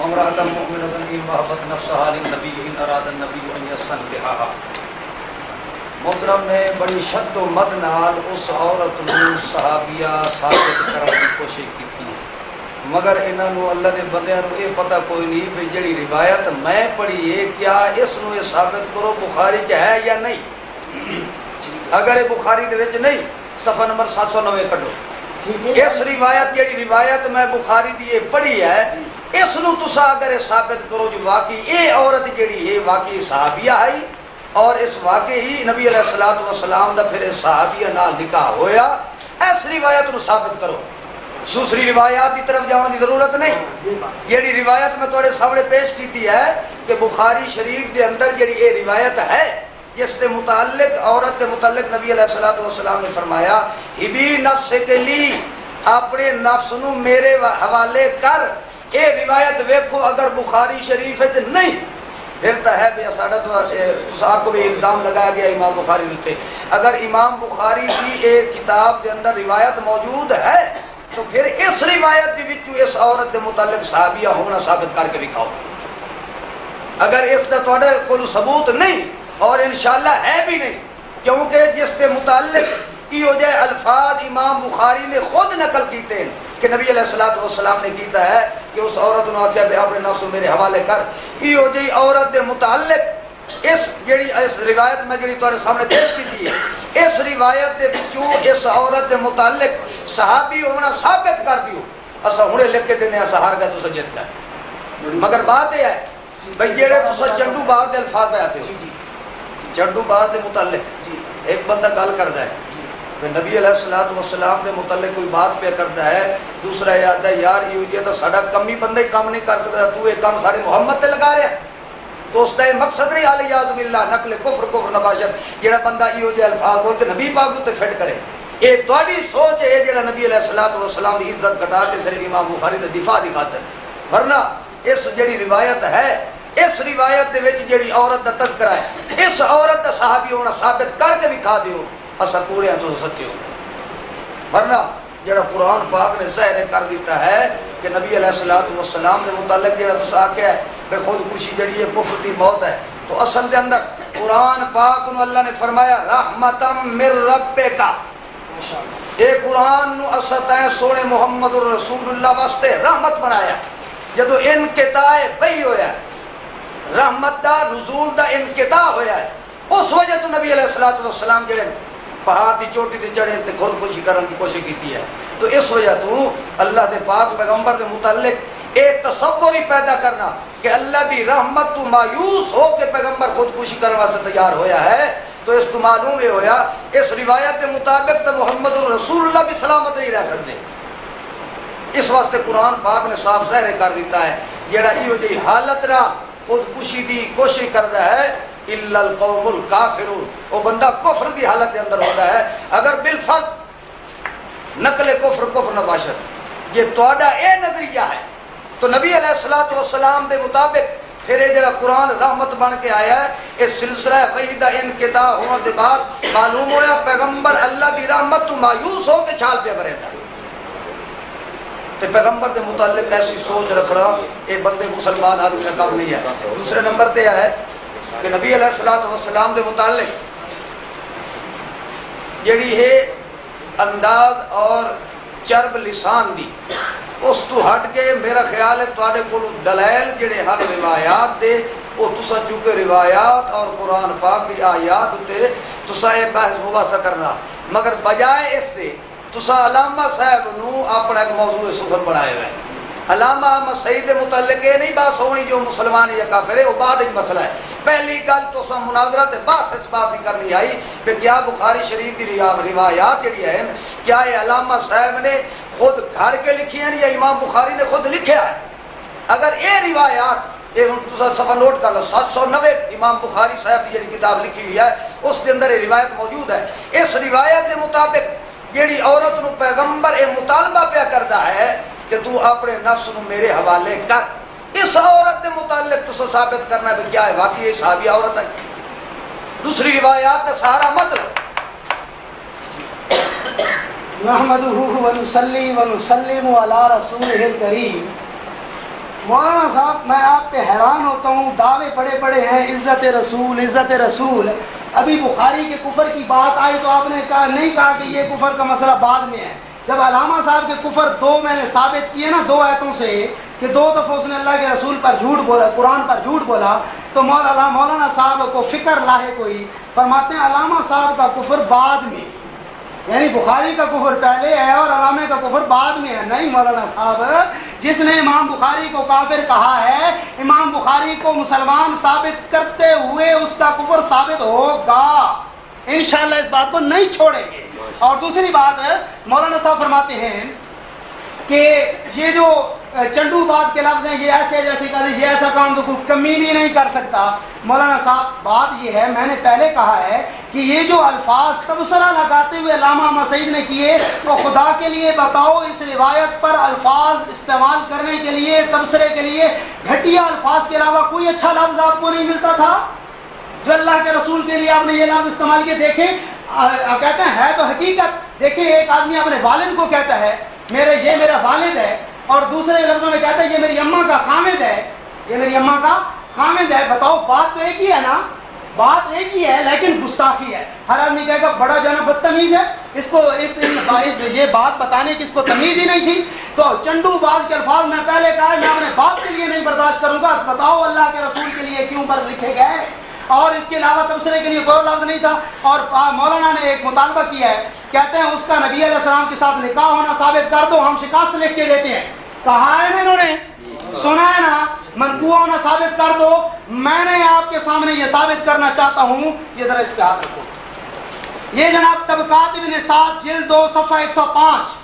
وامرأة مؤمنة إن وهبت نفسها للنبي إن أراد النبي أن يستنكحها. محترم نے بڑی شد و مد نال اس عورت نو صحابیہ ثابت کرنے کی کوشش کی تھی، مگر انہاں نو اللہ دے بندیاں نو یہ پتہ کوئی نہیں بھی جڑی روایت میں پڑھی ہے کیا اس نو یہ ثابت کرو بخاری چ ہے یا نہیں. اگر یہ بخاری دے وچ نہیں صفحہ نمبر 790 کڈو. اس روایت جڑی روایت میں بخاری دی یہ پڑھی ہے اس نو تسا اگر یہ ثابت کرو جو واقعی یہ عورت جڑی ہے واقعی صحابیہ ہے اور اس واقعی نبی علیہ الصلوۃ والسلام دا پھر صحابیہ نال نکاح ہویا، اس روایت نو ثابت کرو. دوسری روایات کی طرف جانے کی ضرورت نہیں. یہ روایت میں تھوڑے سامنے پیش کیتی ہے کہ بخاری شریف دے اندر جڑی یہ روایت ہے جس کے متعلق عورت کے متعلق نبی علیہ الصلوۃ والسلام نے فرمایا ہبی نفس کے لی، اپنے نفس نو میرے حوالے کر. یہ روایت ویکھو اگر بخاری شریف ہے نہیں پھر تو ہے بھی ساڈا تو آپ کو بھی الزام لگایا گیا امام بخاری نے. اگر امام بخاری کی ایک کتاب کے اندر روایت موجود ہے تو پھر اس روایت کے وچوں اس عورت کے متعلق صحابیہ ہونا ثابت کر کے دکھاؤ. اگر اس کا تھوڑے کول ثبوت نہیں اور انشاءاللہ ہے بھی نہیں، کیونکہ جس کے متعلق یہ جائے الفاظ امام بخاری نے خود نقل کیتے ہیں کہ نبی علیہ الصلوۃ والسلام نے کیتا ہے کہ اس عورت نے آخیا بے اپنے نفس میرے حوالے کر. یہ جی عورت کے متعلق اس جڑی اس روایت میں جڑی تھوڑے سامنے پیش کی ہے اس روایت دے وچوں اس عورت کے متعلق صحابی ہونا ثابت کر دیو. اسا ہنے لکھ کے دینے اسا ہار گئے تو جیت گئے. مگر بات یہ ہے بھئی جڑے تسا چنڈو باغ دے الفاظ پہ آتے ہو چنڈو باغ دے متعلق ایک بندہ گل کردا ہے کہ نبی علیہ الصلوۃ والسلام دے متعلق کوئی بات پہ کرتا ہے، دوسرا یاد ہے یار یہ تو ساڈا کمی بندہ ہی کام نہیں کر سکتا، تو یہ کام سارے محمد تے لگا رہا ہے. تو اس کا مقصد نہیں علی یاذ باللہ نقل کفر نباشت جڑا بندہ یہ جے الفاظ بول کے نبی پاک تے فٹ کرے. یہ تہاڈی سوچ ہے جڑا نبی علیہ الصلوۃ والسلام دی عزت گھٹا کے صرف امام بخاری دا دفاع دی خاطر. ورنہ اس جڑی روایت ہے اس روایت دے وچ جڑی عورت دا تذکرہ ہے اس عورت دا صحابی ہونا ثابت کر کے دکھا دیو اسا کوڑے ہیں تو سچے ہو. ورنہ جڑا قرآن پاک نے ظاہر کر دیتا ہے کہ نبی علیہ الصلوۃ والسلام دے متعلق جڑا تسا آکھیا ہے کہ خودکشی جڑی ہے کفر دی موت ہے، تو اصل دے اندر قرآن پاک نو اللہ نے فرمایا رحمتم من ربک. اے قرآن نو اساں سونے محمد رسول اللہ واسطے رحمت بنایا. جدو انقطاع پئی ہویا ہے رحمت دا نزول دا انقطاع ہویا ہے اس وجہ تو نبی علیہ الصلوۃ والسلام جڑے پہاڑ کی چوٹی تے چڑھے تے خودکشی کرنے کی کوشش کی ہے. تو اس وجہ تو اللہ دے پاک پیغمبر دے متعلق ایک تصور ہی پیدا کرنا کہ اللہ دی رحمت تو مایوس ہو کے پیغمبر خودکشی کرنے واسطے تیار ہویا ہے، تو اس کو معلوم یہ ہویا اس روایت کے مطابق تو محمد رسول اللہ بھی سلامت نہیں رہ سکتے. اس واسطے قرآن پاک نے صاف ظاہر کر دیتا ہے جڑا یہ جی حالت رہا خودکشی دی کوشش کرتا ہے الا القوم الکافرون، وہ بندہ کفر دی حالت کے اندر ہوتا ہے. اگر بالفرض نقل کفر نباشت یہ تہاڈا اے نظریہ ہے تو نبی علیہ الصلوۃ والسلام دے مطابق پھر یہ جڑا قرآن رحمت بن کے آیا ہے اس سلسلہ وحی دا انقطاع ہونے کے بعد معلوم ہویا پیغمبر اللہ دی رحمت تو مایوس ہو کے چھال پہ بھرے تھا. تے پیغمبر دے متعلق ایسی سوچ رکھنا یہ بندے مسلمان آدمی کا کام نہیں ہے. دوسرے نمبر تے ہے کہ نبی علیہ الصلوۃ والسلام دے متعلق جڑی ہے انداز اور چرب لسان دی اس تو ہٹ کے میرا خیال ہے تواڈے کول دلائل جڑے ہر روایات دے وہ تسا چونکہ روایات اور قرآن پاک دی آیات تے تسا یہ بحث مباحثہ کرنا، مگر بجائے اس دے تسا علامہ صاحب نو اپنا ایک موضوع سخن بنائے ہوئے. علامہ احمد سعید کے متعلق یہ نہیں بات ہونی جو مسلمان یا کافر ہے وہ بعد ایک مسئلہ ہے. پہلی گل تو سا مناظرہ تے بحث اس بات کی کرنی آئی کہ کیا بخاری شریف کی روایات جڑی ہے کیا یہ علامہ صاحب نے خود گھڑ کے لکھی ہیں یا امام بخاری نے خود لکھیا ہے. اگر یہ روایات یہ صفحہ نوٹ کر لو 790 امام بخاری صاحب کی جڑی کتاب لکھی ہوئی ہے اس کے اندر یہ روایت موجود ہے. اس روایت کے مطابق جیڑی عورت نو پیغمبر اے مطالبہ پہ کرتا ہے کہ تو اپنے نفس نو میرے حوالے کر، اس عورت کے متعلق تو ثابت کرنا ہے کیا ہے واقعی صحابی عورت ہے. دوسری روایات کا سہارا مت لو. نحمده ونصلي ونسلم على رسوله الكريم مولانا صاحب میں آپ پہ حیران ہوتا ہوں، دعوے بڑے بڑے ہیں، عزت رسول عزت رسول. ابھی بخاری کے کفر کی بات آئی تو آپ نے نہیں کہا کہ یہ کفر کا مسئلہ بعد میں ہے. جب علامہ صاحب کے کفر دو میں نے ثابت کیے نا 2 آیتوں سے کہ 2 دفعہ اس نے اللہ کے رسول پر جھوٹ بولا، قرآن پر جھوٹ بولا، تو مولانا صاحب کو فکر لاحق ہوئی. فرماتے ہیں علامہ صاحب کا کفر بعد میں، یعنی بخاری کا کفر پہلے ہے اور علامہ کا کفر بعد میں ہے. نہیں مولانا صاحب، جس نے امام بخاری کو کافر کہا ہے، امام بخاری کو مسلمان ثابت کرتے ہوئے اس کا کفر ثابت ہوگا. انشاءاللہ اس بات کو نہیں چھوڑیں گے. اور دوسری بات مولانا صاحب فرماتے ہیں کہ یہ جو چنڈو باد کے لفظ ہیں، یہ ایسے جیسے کہ یہ ایسا کام تو کوئی کمی بھی نہیں کر سکتا. مولانا صاحب بات یہ ہے، میں نے پہلے کہا ہے کہ یہ جو الفاظ تبصرہ لگاتے ہوئے علامہ احمد سعید نے کیے، تو خدا کے لیے بتاؤ اس روایت پر الفاظ استعمال کرنے کے لیے، تبصرے کے لیے گھٹیا الفاظ کے علاوہ کوئی اچھا لفظ آپ کو نہیں ملتا تھا جو اللہ کے رسول کے لیے آپ نے یہ لفظ استعمال کیے؟ دیکھیں کہتے ہیں ہے تو حقیقت. دیکھیں ایک آدمی اپنے والد کو کہتا ہے یہ میرا والد ہے، اور دوسرے لفظوں میں کہتا ہے یہ میری اماں کا خامد ہے، یہ میری اماں کا خامد ہے. بتاؤ بات تو ایک ہی ہے نا، بات ایک ہی ہے لیکن گستاخی ہے. ہر آدمی کہے گا بڑا جو ہے نا بدتمیز ہے، اس کو یہ بات بتانے کی اس کو تمیز ہی نہیں تھی. تو چنڈو باز کے الفاظ میں پہلے کہا ہے میں اپنے باپ کے لیے نہیں برداشت کروں گا. بتاؤ اللہ کے رسول کے لیے کیوں پر لکھے گئے؟ اور اس کے علاوہ تبصرے کے لیے کوئی لفظ نہیں تھا. اور مولانا نے ایک مطالبہ کیا ہے، کہتے ہیں اس کا نبی علیہ السلام کے ساتھ نکاح ہونا ثابت کر دو، ہم شکست لکھ کے دیتے ہیں. کہا ہے نا انہوں نے، سنا ہے نا، منقوع ہونا ثابت کر دو. میں نے آپ کے سامنے یہ ثابت کرنا چاہتا ہوں، یہ ذرا اس پہ ہاتھ رکھو. یہ جناب طبقات ابن سعد جلد 2 صفحہ 105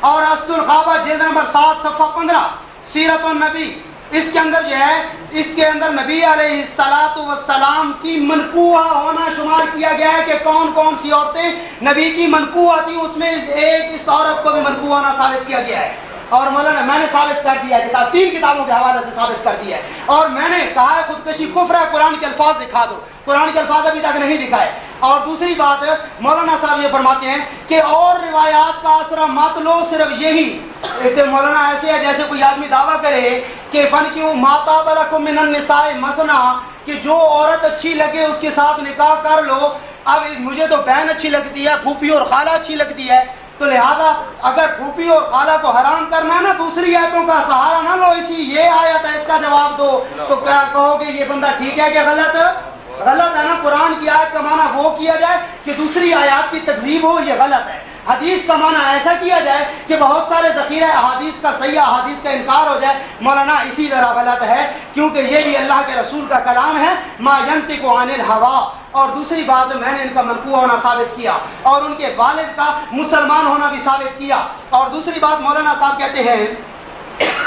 اور اسد الخابہ جلد نمبر 7 صفحہ 15 سیرت النبی، اس کے اندر جو ہے، اس کے اندر نبی علیہ السلام کی منقوع ہونا شمار کیا گیا ہے کہ کون کون سی عورتیں نبی کی منقوع آتی ہیں. اس میں اس عورت کو بھی منقوع ہونا ثابت کیا گیا ہے. اور مولانا میں نے ثابت کر دیا ہے، 3 کتابوں کے حوالے سے ثابت کر دیا ہے. اور میں نے کہا ہے خودکشی کفر ہے، قرآن کے الفاظ دکھا دو. قرآن کے الفاظ ابھی تک نہیں دکھائے. اور دوسری بات مولانا صاحب یہ فرماتے ہیں کہ اور روایات کا آسرا مت لو، صرف یہی. مولانا ایسے ہے جیسے کوئی آدمی دعویٰ کرے کہ فن کیوں ماتا بلکم من النساء مثنا، کہ جو عورت اچھی لگے اس کے ساتھ نکاح کر لو. اب مجھے تو بہن اچھی لگتی ہے، پھوپھی اور خالہ اچھی لگتی ہے، تو لہذا اگر پھوپھی اور خالہ کو حرام کرنا ہے نا، دوسری آیتوں کا سہارا نہ لو، اسی یہ آیت ہے اس کا جواب دو. تو کیا کہو گے یہ بندہ ٹھیک ہے کہ غلط ہے نا؟ قرآن کی آیت کا معنی وہ کیا جائے کہ دوسری آیات کی تکذیب ہو، یہ غلط ہے. حدیث کا معنی ایسا کیا جائے کہ بہت سارے ذخیرہ احادیث کا صحیح احادیث کا انکار ہو جائے. مولانا اسی طرح غلط ہے، کیونکہ یہ بھی اللہ کے رسول کا کلام ہے، ما ینطق عن الہوا. اور دوسری بات میں نے ان کا منقوع ہونا ثابت کیا اور ان کے والد کا مسلمان ہونا بھی ثابت کیا. اور دوسری بات مولانا صاحب کہتے ہیں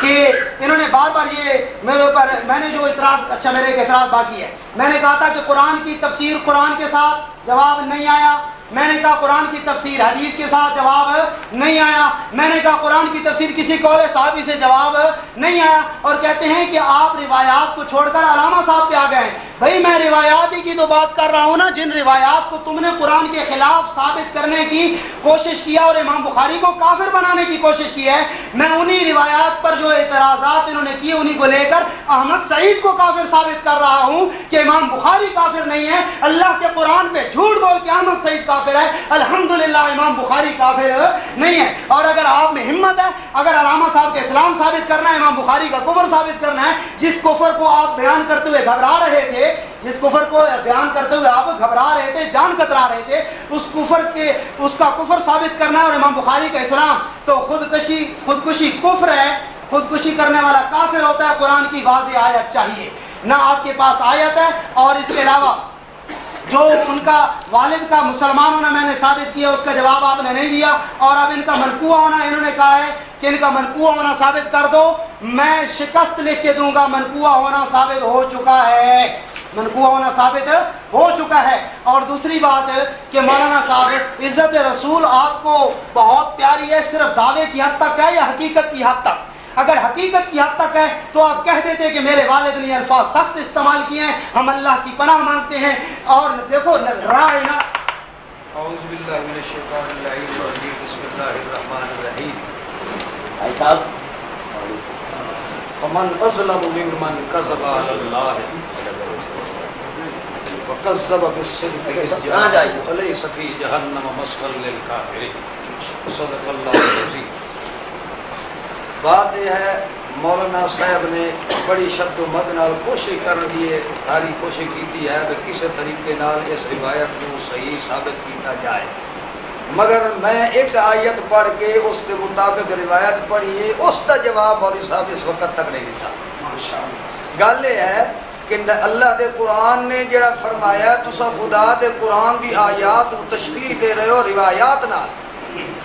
کہ انہوں نے بار بار یہ میرے اوپر، میں نے جو اعتراض، میرے ایک اعتراض باقی ہے. میں نے کہا تھا کہ قرآن کی تفسیر قرآن کے ساتھ جواب نہیں آیا. میں نے کہا قرآن کی تفسیر حدیث کے ساتھ جواب نہیں آیا. میں نے کہا قرآن کی تفسیر کسی قول صحابی سے جواب نہیں آیا. اور کہتے ہیں کہ آپ روایات کو چھوڑ کر علامہ صاحب پہ آ گئے. بھائی میں روایات ہی کی تو بات کر رہا ہوں نا، جن روایات کو تم نے قرآن کے خلاف ثابت کرنے کی کوشش کیا اور امام بخاری کو کافر بنانے کی کوشش کی ہے، میں انہی روایات پر جو اعتراضات انہوں نے کیے انہی کو لے کر احمد سعید کو کافر ثابت کر رہا ہوں کہ امام بخاری کافر نہیں ہے. اللہ کے قرآن پہ جھوٹ بول کے احمد سعید کافر ہے، الحمدللہ امام بخاری کافر نہیں ہے. اور اگر آپ میں ہمت ہے، اگر علامہ صاحب کے اسلام ثابت کرنا ہے، امام بخاری کا کفر ثابت کرنا ہے، جس کفر کو آپ بیان کرتے ہوئے گھبرا رہے تھے، جس کفر کو بیان کرتے ہوئے آپ گھبرا رہے تھے، جان کترا رہے تھے، اس کا کفر ثابت کرنا ہے اور امام بخاری کا اسلام، تو خودکشی کفر ہے. خودکشی کرنے والا کافر ہوتا ہے. قرآن کی واضح آیت چاہیے، نہ آپ کے پاس آیت ہے. اور اس کے علاوہ جو ان کا والد کا مسلمان ہونا میں نے ثابت کیا، اس کا جواب آپ نے نہیں دیا. اور اب ان کا منقوع ہونا، انہوں نے کہا ہے کہ ان کا منقوع ہونا ثابت کر دو. میں شکست لکھ کے دوں گا، منقوع ہونا ثابت ہو چکا ہے، منقوع ہونا ثابت ہو چکا ہے. اور دوسری بات کہ مولانا صاحب عزت رسول آپ کو بہت پیاری ہے، صرف دعوے کی حد تک ہے یا حقیقت کی حد تک؟ اگر حقیقت کی حد تک ہے تو آپ کہہ دیتے کہ میرے والد نے الفاظ سخت استعمال کیے ہیں، ہم اللہ کی پناہ مانگتے ہیں. اور دیکھو رائنا اعوذ باللہ من الشیطان الرجیم، بسم اللہ الرحمن الرحیم. بھائی صاحب من اظلم ممن كذب على الله وكذب بالصدق إذ جاءه أليس في جهنم مثوى للكافرين صدق اللہ العظیم۔ بات یہ ہے مولانا صاحب نے بڑی شد و مد نال کوشش کر رہی ہے، ساری کوشش کی ہے کہ کسی طریقے نال اس روایت کو صحیح ثابت کیتا جائے، مگر میں ایک آیت پڑھ کے اس کے مطابق روایت پڑھی ہے، اس کا جواب مولوی صاحب اس وقت تک نہیں دیتا۔ گل یہ ہے کہ اللہ دے قرآن نے جڑا فرمایا تسا خدا دے قرآن دی آیات کو تشبیہ دے رہے ہو روایات نال،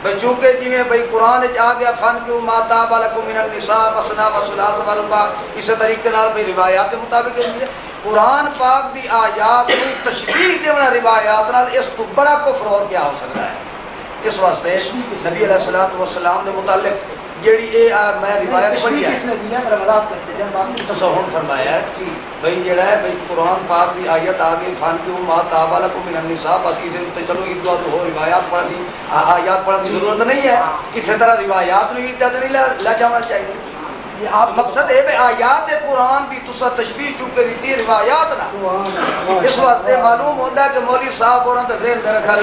بھئی چونکہ جی میں بھئی قرآن آ گیا فن کیوں ماتا بالکم من النساء مثنی وثلاث ورباع، اس طریقے نال بھئی روایات کے مطابق ہے قرآن پاک دی آیات کو تشبیہ دینا روایات نال، اس کو بڑا کفر اور کیا ہو سکتا ہے؟ اس واسطے نبی علیہ الصلوۃ والسلام نے متعلق جیڑی میں روایت پڑھی ہے فرمایا ہے بھئی جڑا ہے بھئی قرآن پاک دی آیت آگے فان کی ما تاب لکم من النساء، بس اسے تے چلو ادعا تو ہو روایات پڑھ دی، آیات پڑھنے کی ضرورت نہیں ہے، اسی طرح روایات میں بھی ادعا نہیں لے جانا چاہیے۔ مقصد ہے کہ آیات قرآن بھی تسا تشبیہ چونکہ دیتی روایات نہ، اس واسطے معلوم ہوتا ہے کہ مولوی صاحب اور ذہن میرا خیال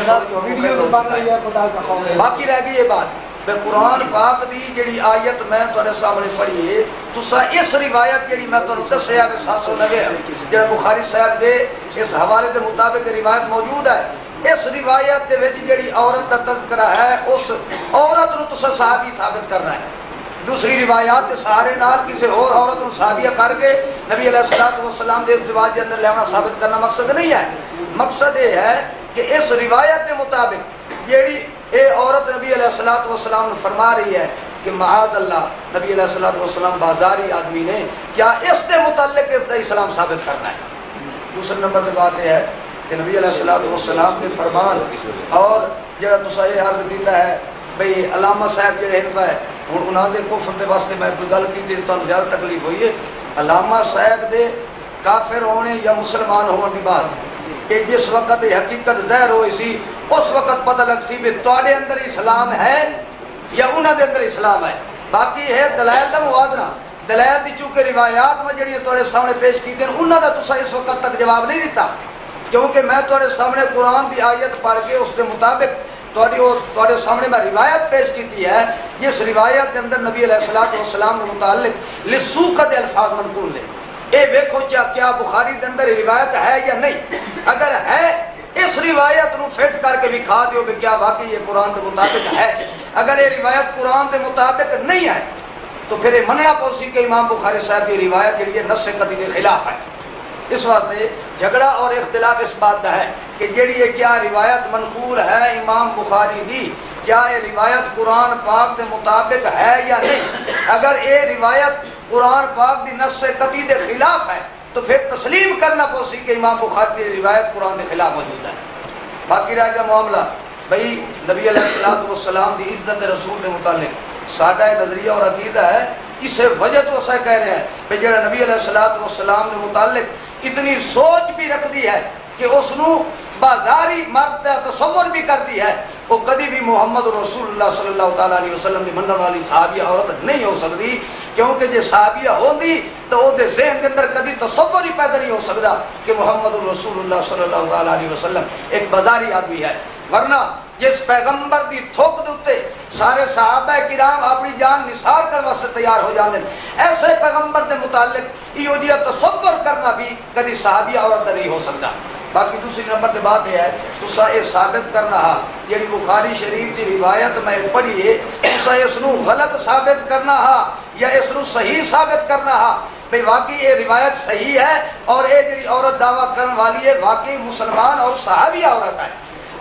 باقی رہ گئی یہ بات میں قرآن پاک دی جڑی آیت میں تھوڑے سامنے پڑھی ہے تسا اس روایت جڑی میں تھانوں دسیا ہے 790 جڑا بخاری صاحب دے اس حوالے دے مطابق روایت موجود ہے، اس روایت دے وچ جڑی عورت دا تذکرہ ہے اس عورت نو تسا صحابی ثابت کرنا ہے، دوسری روایات کے سارے نال کسی اور عورت کو صحابیہ کر کے نبی علیہ الصلوۃ والسلام دے ازدواج کے اندر لینا ثابت کرنا مقصد نہیں ہے، مقصد یہ ہے کہ اس روایت کے مطابق جیڑی اے عورت نبی علیہ الصلوۃ والسلام نے فرما رہی ہے کہ معاذ اللہ نبی علیہ الصلوۃ والسلام بازاری آدمی نے کیا اس کے متعلق اس کا اسلام ثابت کرنا ہے۔ دوسرے نمبر کی بات یہ ہے کہ نبی علیہ الصلوۃ والسلام کے فرمان اور جڑا تسا یہ عرض کیتا ہے بھئی علامہ صاحب جڑے ہیں ہوں انہوں نے کفر دے واسطے میں کوئی گل کی تو زیادہ تکلیف ہوئی ہے، علامہ صاحب دے کافر ہونے یا مسلمان ہونے کی بات کہ جس وقت حقیقت ظاہر ہوئی سی اس وقت پتہ لگ سی بھی تواڈے اندر اسلام ہے یا انہوں دے اندر اسلام ہے، باقی ہے دلائل دا موازنہ، دلائل دی چونکہ روایات میں جڑی تواڈے سامنے پیش کی ہیں انہوں دا تسا اس وقت تک جواب نہیں دیتا، کیونکہ میں تواڈے سامنے قرآن دی آیت پڑھ کے اس کے مطابق تواڈے سامنے میں روایت پیش کی ہے، جس روایت کے اندر نبی علیہ الصلوۃ والسلام کے متعلق لسوقت الفاظ منقول ہے، اے دیکھو کیا بخاری کے اندر روایت ہے یا نہیں، اگر ہے اس روایت نو فٹ کر کے دکھا دیو کہ کیا واقعی یہ قرآن کے مطابق ہے، اگر یہ روایت قرآن کے مطابق نہیں ہے تو پھر یہ مننا پوسی کہ امام بخاری صاحب کی روایت کے لیے نص قطعی کے خلاف ہے۔ اس واسطے جھگڑا اور اختلاف اس بات کا ہے کہ جیڑی یہ کیا روایت منقول ہے امام بخاری دی، کیا یہ روایت قرآن پاک کے مطابق ہے یا نہیں، اگر یہ روایت قرآن پاک دی نص قطعی کے خلاف ہے تو پھر تسلیم کرنا پوسی کہ امام بخاری کی روایت قرآن کے خلاف موجود ہے۔ باقی رہ گیا معاملہ بھئی نبی علیہ الصلوۃ والسلام دی عزت رسول کے متعلق ساڈا نظریہ اور عقیدہ ہے، اسے وجہ تو ایسا کہہ رہے ہیں کہ جڑا نبی علیہ الصلوۃ والسلام کے متعلق اتنی سوچ بھی رکھ دی ہے کہ اس نو بازاری مرد تصور بھی کر دی ہے، وہ کدی بھی محمد رسول اللہ صلی اللہ تعالیٰ علیہ وسلم کی منن والی صحابیہ عورت نہیں ہو سکتی، کیونکہ جے صحابیہ ہوندی تو وہ ذہن کے اندر کدی تصور ہی پیدا نہیں ہو سکتا کہ محمد رسول اللہ صلی اللہ تعالیٰ علیہ وسلم ایک بازاری آدمی ہے، ورنہ جس پیغمبر دی تھوک دے سارے صحابہ کرام اپنی جان نثار کرنے واسطے تیار ہو جاندے، ایسے پیغمبر دے متعلق یہ تصور کرنا بھی کدی صحابیہ عورت نہیں ہو سکتا۔ باقی دوسری نمبر تے بات یہ ہے تسا یہ ثابت کرنا ہا یعنی بخاری شریف کی روایت میں پڑھی ہے تسا اس نو غلط ثابت کرنا ہا یا اس نو صحیح ثابت کرنا ہا بھئی واقعی یہ روایت صحیح ہے اور یہ جی عورت دعویٰ کرنے والی ہے واقعی مسلمان اور صحابیہ عورت ہے،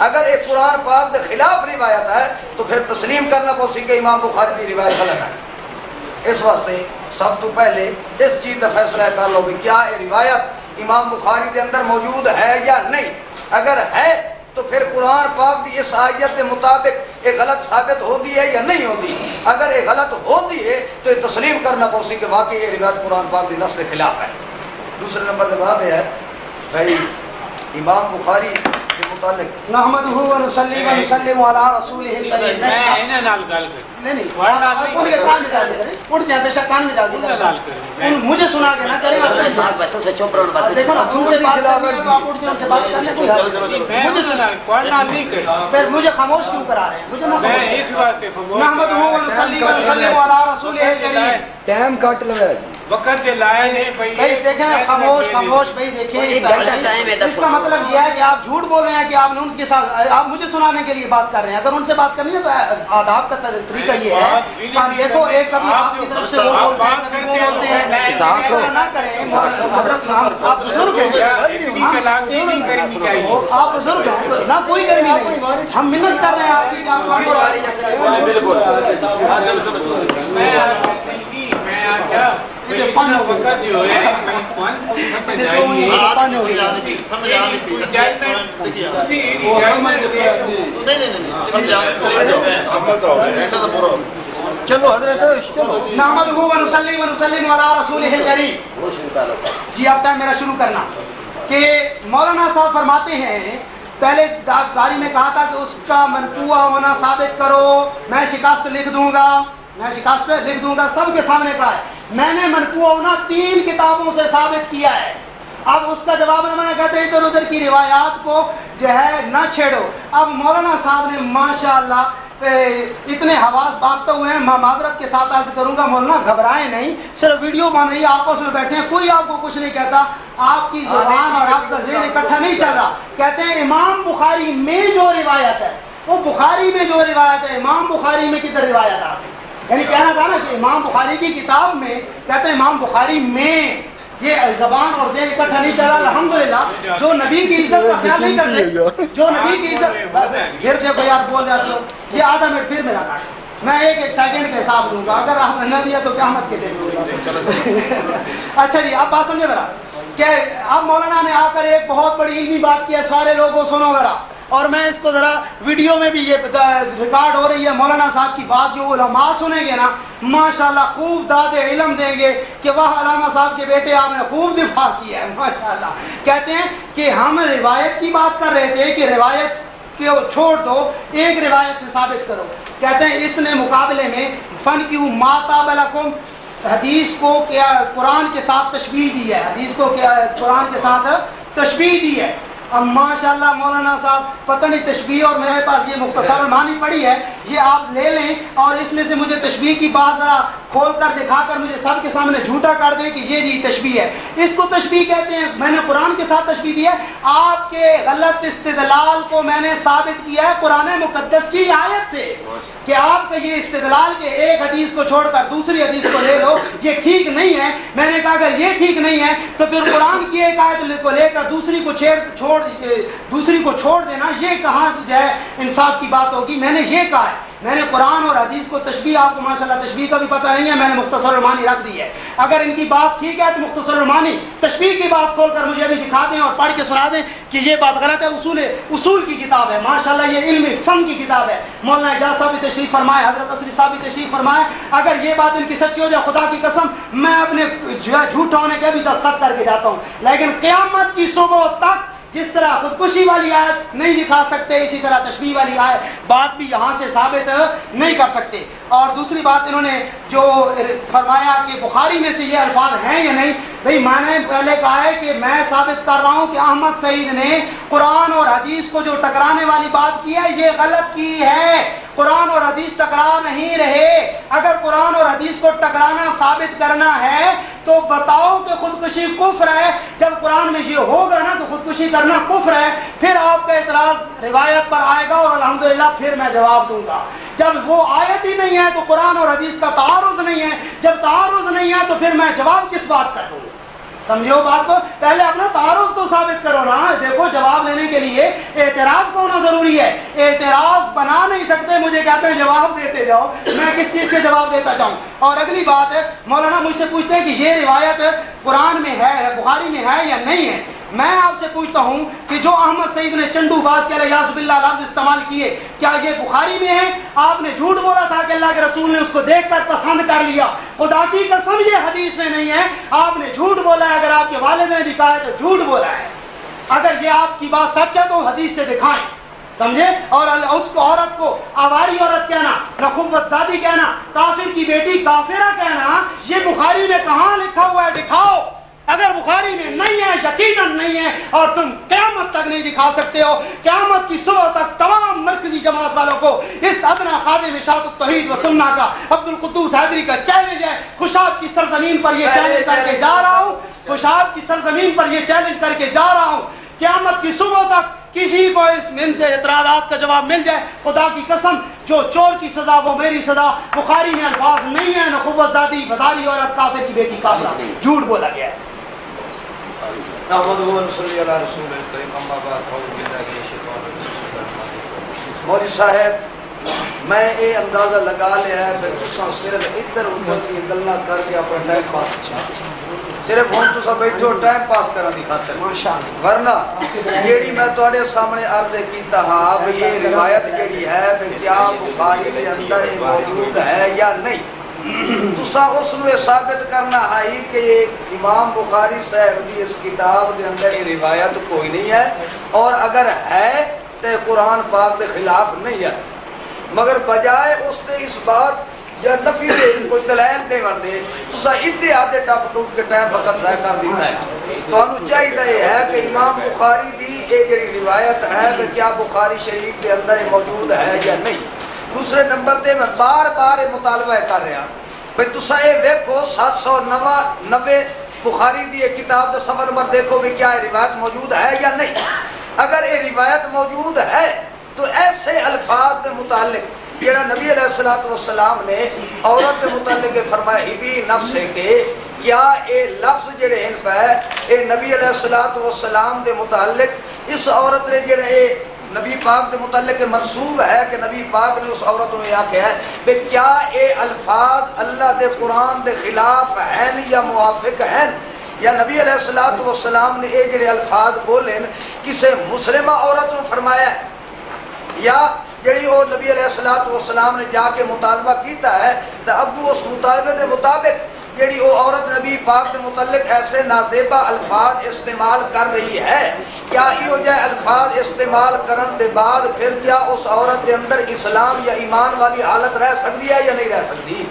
اگر ایک قرآن پاک کے خلاف روایت ہے تو پھر تسلیم کرنا پوسی کہ امام بخاری کی روایت غلط ہے۔ اس واسطے سب تو پہلے اس چیز کا فیصلہ کر لو کہ کیا یہ روایت امام بخاری کے اندر موجود ہے یا نہیں، اگر ہے تو پھر قرآن پاک کی اس آیت کے مطابق یہ غلط ثابت ہوتی ہے یا نہیں ہوتی، اگر یہ غلط ہوتی ہے تو یہ تسلیم کرنا پوسی کہ واقعی یہ روایت قرآن پاک کی نص کے خلاف ہے۔ دوسرے نمبر کی بات یہ ہے بھائی امام بخاری کے متعلق نحمدہ و نصلی و نسلم علی رسولہ الکریم. میں نال گل کر نہیں ان کے کان میں جا دے اٹھ جائیں بے شک کان میں جا دے مجھے سنا کے نہ کریں ساتھ بیٹھو سے چپ رہو بات. دیکھو نا ان سے بات کرنی ہے تو آپ اٹھ جائیں ان سے بات کرنے کوئی حرج نہیں. مجھے سنا کوئی نال نہیں کر. پھر مجھے خاموش کیوں کرا رہے ہیں مجھے نہ میں خاموش اس واسطے خاموش نحمدہ و نصلی و نسلم علی رسولہ الکریم. ٹائم کٹ لگا جی وقت کے لائے نہیں بھائی دیکھیں نا خاموش بھائی دیکھیں اس کا مطلب یہ ہے کہ آپ جھوٹ بول رہے ہیں کہ آپ نے ان کے ساتھ آپ مجھے سنانے کے لیے بات کر رہے ہیں. اگر ان سے بات کرنی ہے تو آداب کا طریقہ یہ ہے کہ دیکھو ایک کبھی آپ کی طرف سے وہ بولتے ہیں کبھی وہ بولتے ہیں ایسا نہ کریں. حضرت صاحب آپ بزرگ ہیں آپ بزرگ ہیں نہ کوئی گرمی نہیں. ہم محنت کر رہے ہیں آپ کی کہ چلو حضرت چلو. نحمدہ و نصلی و نسلم علی رسولہ الکریم. جی اب ٹائم میرا شروع کرنا کہ مولانا صاحب فرماتے ہیں پہلے داری میں کہا تھا کہ اس کا منقوع ہونا ثابت کرو. میں شکست لکھ دوں گا سب کے سامنے کہا ہے. میں نے منقوع ہونا 3 کتابوں سے ثابت کیا ہے. اب اس کا جواب میں نے کہتے ہیں ادھر ادھر کی روایات کو جو ہے نہ چھیڑو. اب مولانا صاحب نے ماشاءاللہ اتنے حواس باختہ ہوئے ہیں. معذرت کے ساتھ عرض کروں گا مولانا گھبرائیں نہیں, صرف ویڈیو بن رہی ہے آپس میں بیٹھے ہیں کوئی آپ کو کچھ نہیں کہتا. آپ کی زبان اور آپ کا ذہن اکٹھا نہیں چل رہا. کہتے ہیں امام بخاری میں جو روایت ہے وہ بخاری میں جو روایت ہے امام بخاری میں کدھر روایت آتی ہے. یعنی کہنا تھا نا کہ امام بخاری کی کتاب میں کہتے ہیں امام بخاری میں یہ زبان اور ذہن اکٹھا نہیں چلا. الحمدللہ جو نبی کی عزت کا خیال نہیں کرتے جو نبی کی عزت پھر جب یار بول جاتے ہو یہ آدھا منٹ پھر میرا کاٹ میں ایک سیکنڈ کا حساب دوں گا. اگر آپ نے نہ دیا تو قیامت کے دن دوں گا. اچھا جی آپ بات سمجھے ذرا کہ اب مولانا نے آ کر ایک بہت بڑی علمی بات کی ہے. سارے لوگوں سنو ذرا اور میں اس کو ذرا ویڈیو میں بھی یہ ریکارڈ ہو رہی ہے. مولانا صاحب کی بات جو علماء سنیں گے نا ماشاءاللہ خوب داد علم دیں گے کہ وہ علامہ صاحب کے بیٹے آپ نے خوب دفاع کیا ہے ماشاءاللہ. کہتے ہیں کہ ہم روایت کی بات کر رہے تھے کہ روایت کو چھوڑ دو ایک روایت سے ثابت کرو. کہتے ہیں اس نے مقابلے میں فن کی ماتاب لکم حدیث کو کیا قرآن کے ساتھ تشبیہ دی ہے. حدیث کو کیا قرآن کے ساتھ تشبیہ دی ہے. اب ماشاءاللہ مولانا صاحب پتہ نہیں تشبیہ اور میرے پاس یہ مختصر معنی پڑی ہے یہ آپ لے لیں اور اس میں سے مجھے تشبیہ کی بات ذرا کھول کر دکھا کر مجھے سب کے سامنے جھوٹا کر دیں کہ یہ جی تشبیہ ہے. اس کو تشبیہ کہتے ہیں. میں نے قرآن کے ساتھ تشبیہ دی ہے. آپ کے غلط استدلال کو میں نے ثابت کیا ہے قرآن مقدس کی آیت سے کہ آپ کا یہ استدلال کے ایک حدیث کو چھوڑ کر دوسری حدیث کو لے لو یہ ٹھیک نہیں ہے. میں نے کہا اگر یہ ٹھیک نہیں ہے تو پھر قرآن کی ایک آیت کو لے کر دوسری کو چھوڑ دینا یہ کہاں جو ہے انصاف کی بات ہوگی. میں نے یہ کہا ہے میں نے قرآن اور حدیث کو تشبیہ آپ کو ماشاءاللہ تشبیہ کا بھی پتہ نہیں ہے میں نے مختصر المانی رکھ دی ہے. اگر ان کی بات ٹھیک ہے تو مختصر المانی تشبیہ کی بات کھول کر مجھے ابھی دکھا دیں اور پڑھ کے سنا دیں کہ یہ بات غلط ہے. اصول کی کتاب ہے ماشاءاللہ یہ علم فن کی کتاب ہے. مولانا اعجاز صاحب بھی تشریف فرمائے حضرت اصلی صاحب بھی تشریف فرمائے. اگر یہ بات ان کی سچی ہو جائے خدا کی قسم میں اپنے جھوٹ ہونے کے بھی دستخط کر کے جاتا ہوں. لیکن قیامت کی صبح تک جس طرح خودکشی والی آیت نہیں دکھا سکتے اسی طرح تشبیہ والی بات بھی یہاں سے ثابت نہیں کر سکتے. اور دوسری بات انہوں نے جو فرمایا کہ بخاری میں سے یہ الفاظ ہیں یا نہیں. بھئی میں نے پہلے کہا ہے کہ میں ثابت کر رہا ہوں کہ احمد سعید نے قرآن اور حدیث کو جو ٹکرانے والی بات کی ہے یہ غلط کی ہے. قرآن اور حدیث ٹکرا نہیں رہے. اگر قرآن اور حدیث کو ٹکرانا ثابت کرنا ہے تو بتاؤ کہ خودکشی کفر ہے. جب قرآن میں یہ ہوگا نا تو خودکشی کرنا کفر ہے. پھر آپ کا اعتراض روایت پر آئے گا اور الحمدللہ پھر میں جواب دوں گا. جب وہ آیت ہی نہیں ہے تو قرآن اور حدیث کا تعارض نہیں ہے. جب تعارض نہیں ہے تو پھر میں جواب کس بات کا دوں. سمجھو بات کو پہلے اپنا تعارض تو ثابت کرو نا. دیکھو جواب لینے کے لیے اعتراض کا ہونا ضروری ہے. اعتراض بنا نہیں سکتے مجھے کہتے ہیں جواب دیتے جاؤ. میں کس چیز کے جواب دیتا جاؤں. اور اگلی بات ہے مولانا مجھ سے پوچھتے ہیں کہ یہ روایت قرآن میں ہے بخاری میں ہے یا نہیں ہے. میں آپ سے پوچھتا ہوں کہ جو احمد سعید نے چنڈو باز کے الیاذ باللہ لفظ استعمال کیے کیا یہ بخاری میں ہے. آپ نے جھوٹ بولا تھا کہ اللہ کے رسول نے اس کو دیکھ کر پسند کر لیا. خدا کی قسم یہ حدیث میں نہیں ہے. آپ نے جھوٹ بولا ہے. اگر آپ کے والد نے بھی کہا ہے تو جھوٹ بولا ہے. اگر یہ آپ کی بات سچ ہے تو حدیث سے دکھائیں، سمجھے؟ اور اس کو عورت کو آواری عورت کہنا، نخوت زادی کہنا، کافر کی بیٹی کافرہ کہنا، یہ بخاری میں کہاں لکھا ہوا ہے؟ دکھاؤ۔ اگر بخاری میں نہیں ہے، یقیناً نہیں ہے، اور تم قیامت تک نہیں دکھا سکتے ہو، قیامت کی صبح تک تمام مرکزی جماعت والوں کو اس ادنا خادم اشاعت التوحید و سنہ کا عبد القدوس حیدری کا چیلنج ہے۔ خوشاب کی سرزمین پر یہ چیلنج کر کے جا رہا ہوں، خوشاب کی سرزمین پر یہ چیلنج کر کے جا رہا ہوں، قیامت کی صبح تک کسی کو اس اعتراضات کا جواب مل جائے، خدا کی قسم جو چور کی سزا وہ میری سزا۔ بخاری میں الفاظ نہیں ہے نخوت زادی، بازاری عورت، کافر کی بیٹی کافرہ، جھوٹ بولا گیا ہے۔ نحمدہ و نصلی علی رسول الکریم، اما بعد اعوذ باللہ من الشیطان الرجیم۔ مولوی صاحب میں یہ اندازہ لگا لیا ہے کہ تساں صرف ادھر ادھر کی گلاں کر کے اپنا ٹائم پاس صرف ہن تساں بیٹھو ٹائم پاس کرن دی خاطر، ماشاءاللہ، ورنہ جیڑی میں تواڈے سامنے عرض کیتا ہاں بھی یہ روایت جیڑی ہے کہ کیا بخاری کے اندر یہ موجود ہے یا نہیں، تساں اس نو ثابت کرنا ہے کہ یہ امام بخاری صاحب دی اس کتاب دے اندر یہ روایت کوئی نہیں ہے، اور اگر ہے تو قرآن پاک دے خلاف نہیں ہے، مگر بجائے اس نے اس بات یا نفی دے کوئی دلائل دے وردے تساں ادعا دے ٹپ ٹوپ کے ٹائم وقت ضائع کر دیتا ہے۔ تو انہوں چاہیے یہ ہے کہ امام بخاری دی ایک جڑی روایت ہے کہ کیا بخاری شریف کے اندر یہ موجود ہے یا نہیں۔ دوسرے نمبر تے میں بار بار یہ مطالبہ کر رہا بھئی تساں یہ دیکھو 790 بخاری دی ایک کتاب دا صفحہ نمبر دیکھو بھی کیا یہ روایت موجود ہے یا نہیں۔ اگر یہ روایت موجود ہے تو ایسے الفاظ کے متعلق جڑا نبی علیہ الصلوۃ والسلام نے عورت کے متعلق فرمایا ہی بھی نفس ہے کہ کیا اے لفظ جڑے ہیں پہ اے نبی علیہ الصلوۃ والسلام دے متعلق اس عورت نے جڑے اے نبی پاک دے متعلق منسوب ہے کہ نبی پاک نے اس عورت نے آکھیا ہے کہ کیا اے الفاظ اللہ دے قرآن دے خلاف ہیں یا موافق ہیں، یا نبی علیہ الصلوۃ والسلام نے اے جڑے الفاظ بولے کسے مسلمہ عورت نے فرمایا ہے، یا جڑی اور نبی علیہ الصلوۃ والسلام نے جا کے مطالبہ کیتا ہے تو ابو اس مطالبے دے مطابق جڑی وہ عورت نبی پاک کے متعلق ایسے نازیبہ الفاظ استعمال کر رہی ہے، کیا یہ جائے الفاظ استعمال کرن دے بعد پھر کیا اس عورت کے اندر اسلام یا ایمان والی حالت رہ سکتی ہے یا نہیں رہ سکتی؟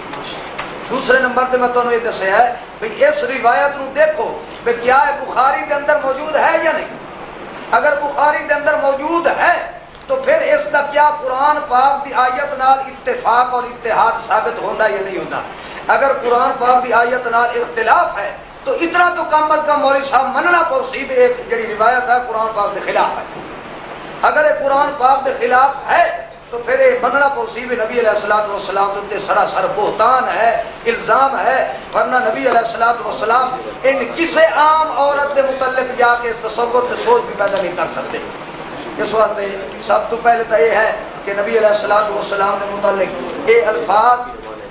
دوسرے نمبر تے میں تمہیں یہ دسیا ہے کہ اس روایت نو دیکھو کہ کیا بخاری کے اندر موجود ہے یا نہیں۔ اگر بخاری کے اندر موجود ہے تو پھر اس کا کیا قرآن پاک دی آیت نال اتفاق اور اتحاد ثابت ہوتا یا نہیں ہوتا؟ اگر قرآن پاک دی آیت نال اختلاف ہے تو اتنا تو کم از کم مولوی صاحب مننا پوسیب ایک جڑی روایت ہے قرآن پاک دے خلاف ہے۔ اگر یہ قرآن پاک دے خلاف ہے تو پھر یہ مننا پوسیب نبی علیہ الصلوۃ والسلام کے سراسر بہتان ہے، الزام ہے، ورنہ نبی علیہ الصلوۃ والسلام ان کسی عام عورت کے متعلق جا کے تصور تے سوچ بھی پیدا نہیں کر سکتے۔ اس واسطے سب تو پہلے تو یہ ہے کہ نبی علیہ الصلوۃ والسلام کے متعلق یہ الفاظ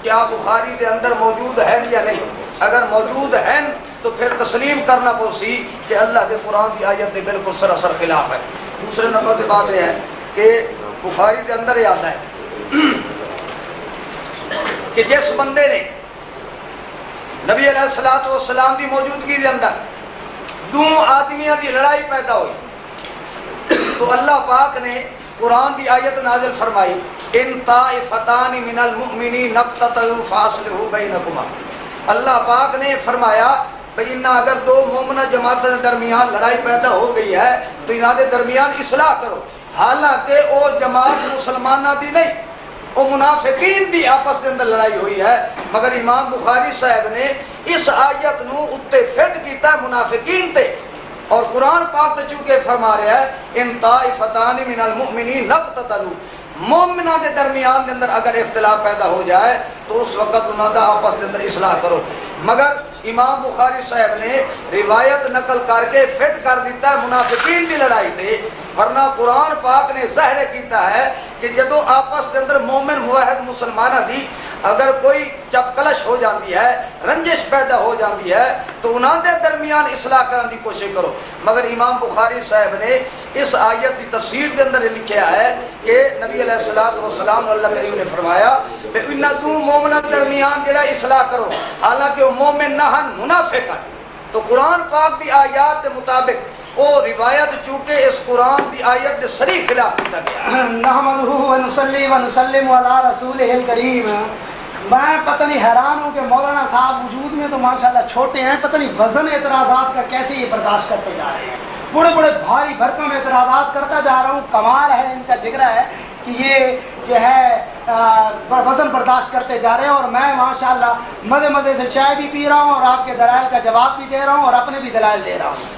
کیا بخاری کے اندر موجود ہیں یا نہیں۔ اگر موجود ہیں تو پھر تسلیم کرنا پوسی کہ اللہ کے قرآن کی آیت کے بالکل سراسر خلاف ہے۔ دوسرے نمبر کی بات یہ ہے کہ بخاری کے اندر یہ آتا ہے کہ جس بندے نے نبی علیہ الصلوۃ والسلام کی موجودگی کے اندر دو آدمیاں کی لڑائی پیدا ہوئی تو اللہ پاک نے قرآن کی آیت نازل فرمائی ان طائفتان من المؤمنین اقتتلوا فاصلحوا بینہما۔ اللہ پاک نے فرمایا بھئی انہاں اگر دو مومنہ جماعتوں کے درمیان لڑائی پیدا ہو گئی ہے تو انہاں دے درمیان اصلاح کرو، حالانکہ وہ جماعت مسلمانہ دی نہیں، وہ منافقین دی آپس کے اندر لڑائی ہوئی ہے، مگر امام بخاری صاحب نے اس آیت نو اتے فٹ کیتا منافقین تے، اور قرآن پاک تے چونکہ فرما رہا ہے ان طائفتان من المؤمنین اقتتلوا، مومنہ کے درمیان کے اندر اگر اختلاف پیدا ہو جائے تو اس وقت انہوں کا آپس کے اندر اصلاح کرو، مگر امام بخاری صاحب نے روایت نقل کر کے فٹ کر دیتا ہے منافقین کی لڑائی تے، ورنہ قرآن پاک نے ظاہر کیتا ہے کہ جدو آپس کے اندر مومن موحد مسلمانہ دی اگر کوئی چپکلش ہو جاتی ہے، رنجش پیدا ہو جاتی ہے تو انہاں دے درمیان اصلاح کرنے کی کوشش کرو، مگر امام بخاری صاحب نے اس آیت کی تفسیر کے اندر لکھا ہے کہ نبی علیہ الصلوۃ والسلام اللہ کریم نے فرمایا کہ ان دو مومنوں کے درمیان جڑا اصلاح کرو حالانکہ وہ مومن نہ ہن منافق ہیں۔ تو قرآن پاک کی آیات کے مطابق وہ روایت چونکہ اس قرآن کی آیت کے صریح خلاف کیا گیا. نحمدہ و نصلی و نسلم علی رسولہ الکریم. میں پتہ نہیں حیران ہوں کہ مولانا صاحب وجود میں تو ماشاءاللہ چھوٹے ہیں، پتہ نہیں وزن اعتراضات کا کیسے یہ برداشت کرتے جا رہے ہیں. بڑے بڑے بھاری بھرکم اعتراضات کرتا جا رہا ہوں. کمال ہے ان کا جگرا ہے کہ یہ جو ہے وزن برداشت کرتے جا رہے ہیں، اور میں ماشاءاللہ مزے مزے سے چائے بھی پی رہا ہوں اور آپ کے دلائل کا جواب بھی دے رہا ہوں اور اپنے بھی دلائل دے رہا ہوں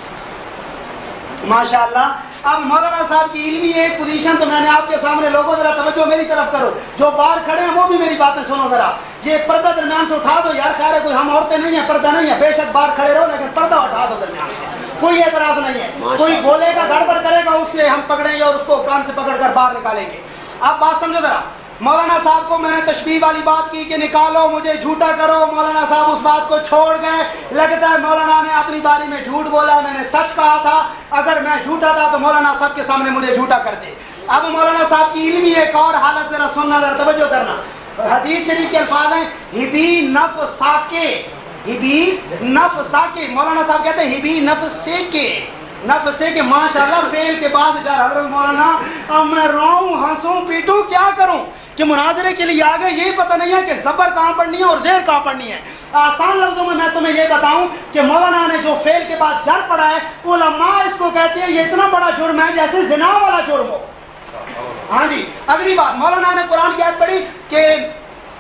ماشاءاللہ. اب مولانا صاحب کی علمی ایک پوزیشن تو میں نے آپ کے سامنے، لوگوں ذرا توجہ میری طرف کرو، جو باہر کھڑے ہیں وہ بھی میری باتیں سنو ذرا. یہ پردہ درمیان سے اٹھا دو یار، خیر ہے کوئی ہم عورتیں نہیں ہیں، پردہ نہیں ہے، بے شک باہر کھڑے رہو لیکن پردہ اٹھا دو درمیان سے. کوئی اعتراض نہیں ہے. کوئی بولے گا گڑبڑ کرے گا اس سے ہم پکڑیں گے اور اس کو کان سے پکڑ کر باہر نکالیں گے. آپ بات سمجھو ذرا. مولانا صاحب کو میں نے تشبیہ والی بات کی کہ نکالو مجھے جھوٹا کرو، مولانا صاحب اس بات کو چھوڑ گئے. لگتا ہے مولانا نے اپنی باری میں جھوٹ بولا. میں نے سچ کہا تھا، اگر میں جھوٹا تھا تو مولانا صاحب کے سامنے مجھے جھوٹا کر دے. اب مولانا صاحب کی علمی ایک اور حالت ذرا سننا، ذرا توجہ کرنا. حدیث شریف کے الفاظ ہیں ہبی نفساکے، ہبی نفساکے. مولانا صاحب کہتے ہیں ہبی نفسے کے، نفس سے کہ ماشاءاللہ فعل کے بعد جا حضرت مولانا اب میں روؤں ہنسوں پیٹوں کیا کروں کہ مناظرے کے لیے آ گئے. یہی پتہ نہیں ہے کہ زبر کہاں پڑھنی ہے اور زیر کہاں پڑھنی ہے. آسان لفظوں میں تمہیں یہ بتاؤں کہ مولانا نے جو فعل کے بعد جر پڑھا ہے علماء اس کو کہتے ہیں یہ اتنا بڑا جرم ہے جیسے زنا والا جرم ہو. ہاں جی. اگلی بات، مولانا نے قرآن کی آیت پڑھی کہ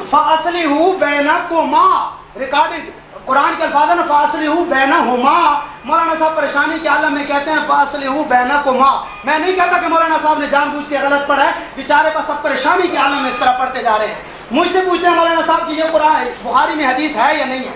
فَأَصْلِحُوا بَيْنَكُمَا، ریکارڈنگ قرآن کے الفاظ ہیں فَأَصْلِحُوا بَيْنَهُمَا. مولانا صاحب پریشانی کے عالم میں کہتے ہیں فَأَصْلِحُوا بَيْنَكُمَا. میں نہیں کہتا کہ مولانا صاحب نے جان بوجھ کے غلط پڑھا ہے، بیچارے بس اب پریشانی کے عالم میں اس طرح پڑھتے جا رہے ہیں. مجھ سے پوچھتے ہیں مولانا صاحب کی یہ قرآن بخاری میں حدیث ہے یا نہیں ہے.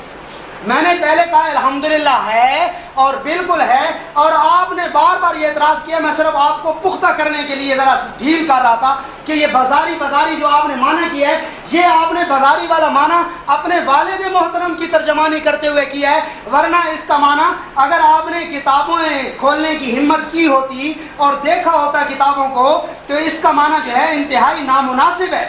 میں نے پہلے کہا الحمدللہ ہے اور بالکل ہے، اور آپ نے بار بار یہ اعتراض کیا. میں صرف آپ کو پختہ کرنے کے لیے ذرا ڈھیل کر رہا تھا کہ یہ بازاری جو آپ نے معنی کیا ہے، یہ آپ نے بازاری والا معنی اپنے والد محترم کی ترجمانی کرتے ہوئے کیا ہے. ورنہ اس کا معنی اگر آپ نے کتابیں کھولنے کی ہمت کی ہوتی اور دیکھا ہوتا کتابوں کو تو اس کا معنی جو ہے انتہائی نامناسب ہے.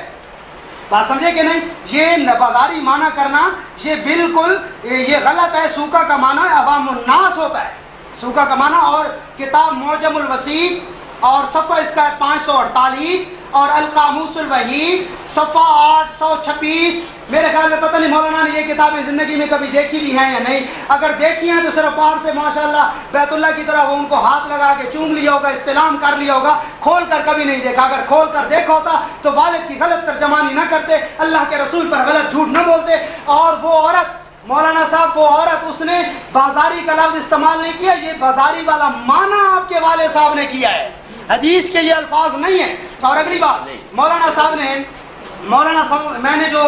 بات سمجھے کہ نہیں؟ یہ بازاری معنی کرنا یہ بالکل یہ غلط ہے. سوکا کا معنی عوام الناس ہوتا ہے، سوکا کا معنی. اور کتاب معجم الوسیط اور صفحہ اس کا ہے 548 اور القاموس الوحید صفحہ 826. میرے خیال میں پتہ نہیں مولانا نے یہ کتابیں زندگی میں کبھی دیکھی بھی ہیں یا نہیں. اگر دیکھی ہیں تو صرف باہر سے ماشاءاللہ بیت اللہ کی طرح وہ ان کو ہاتھ لگا کے چوم لیا ہوگا، استلام کر لیا ہوگا، کھول کر کبھی نہیں دیکھا. اگر کھول کر دیکھا ہوتا تو والد کی غلط ترجمانی نہ کرتے، اللہ کے رسول پر غلط جھوٹ نہ بولتے. اور وہ عورت مولانا صاحب، وہ عورت اس نے بازاری کا لفظ استعمال نہیں کیا، یہ بازاری والا معنی آپ کے والد صاحب نے کیا ہے، حدیث کے یہ الفاظ نہیں ہیں. اور اگلی بات، مولانا صاحب میں نے جو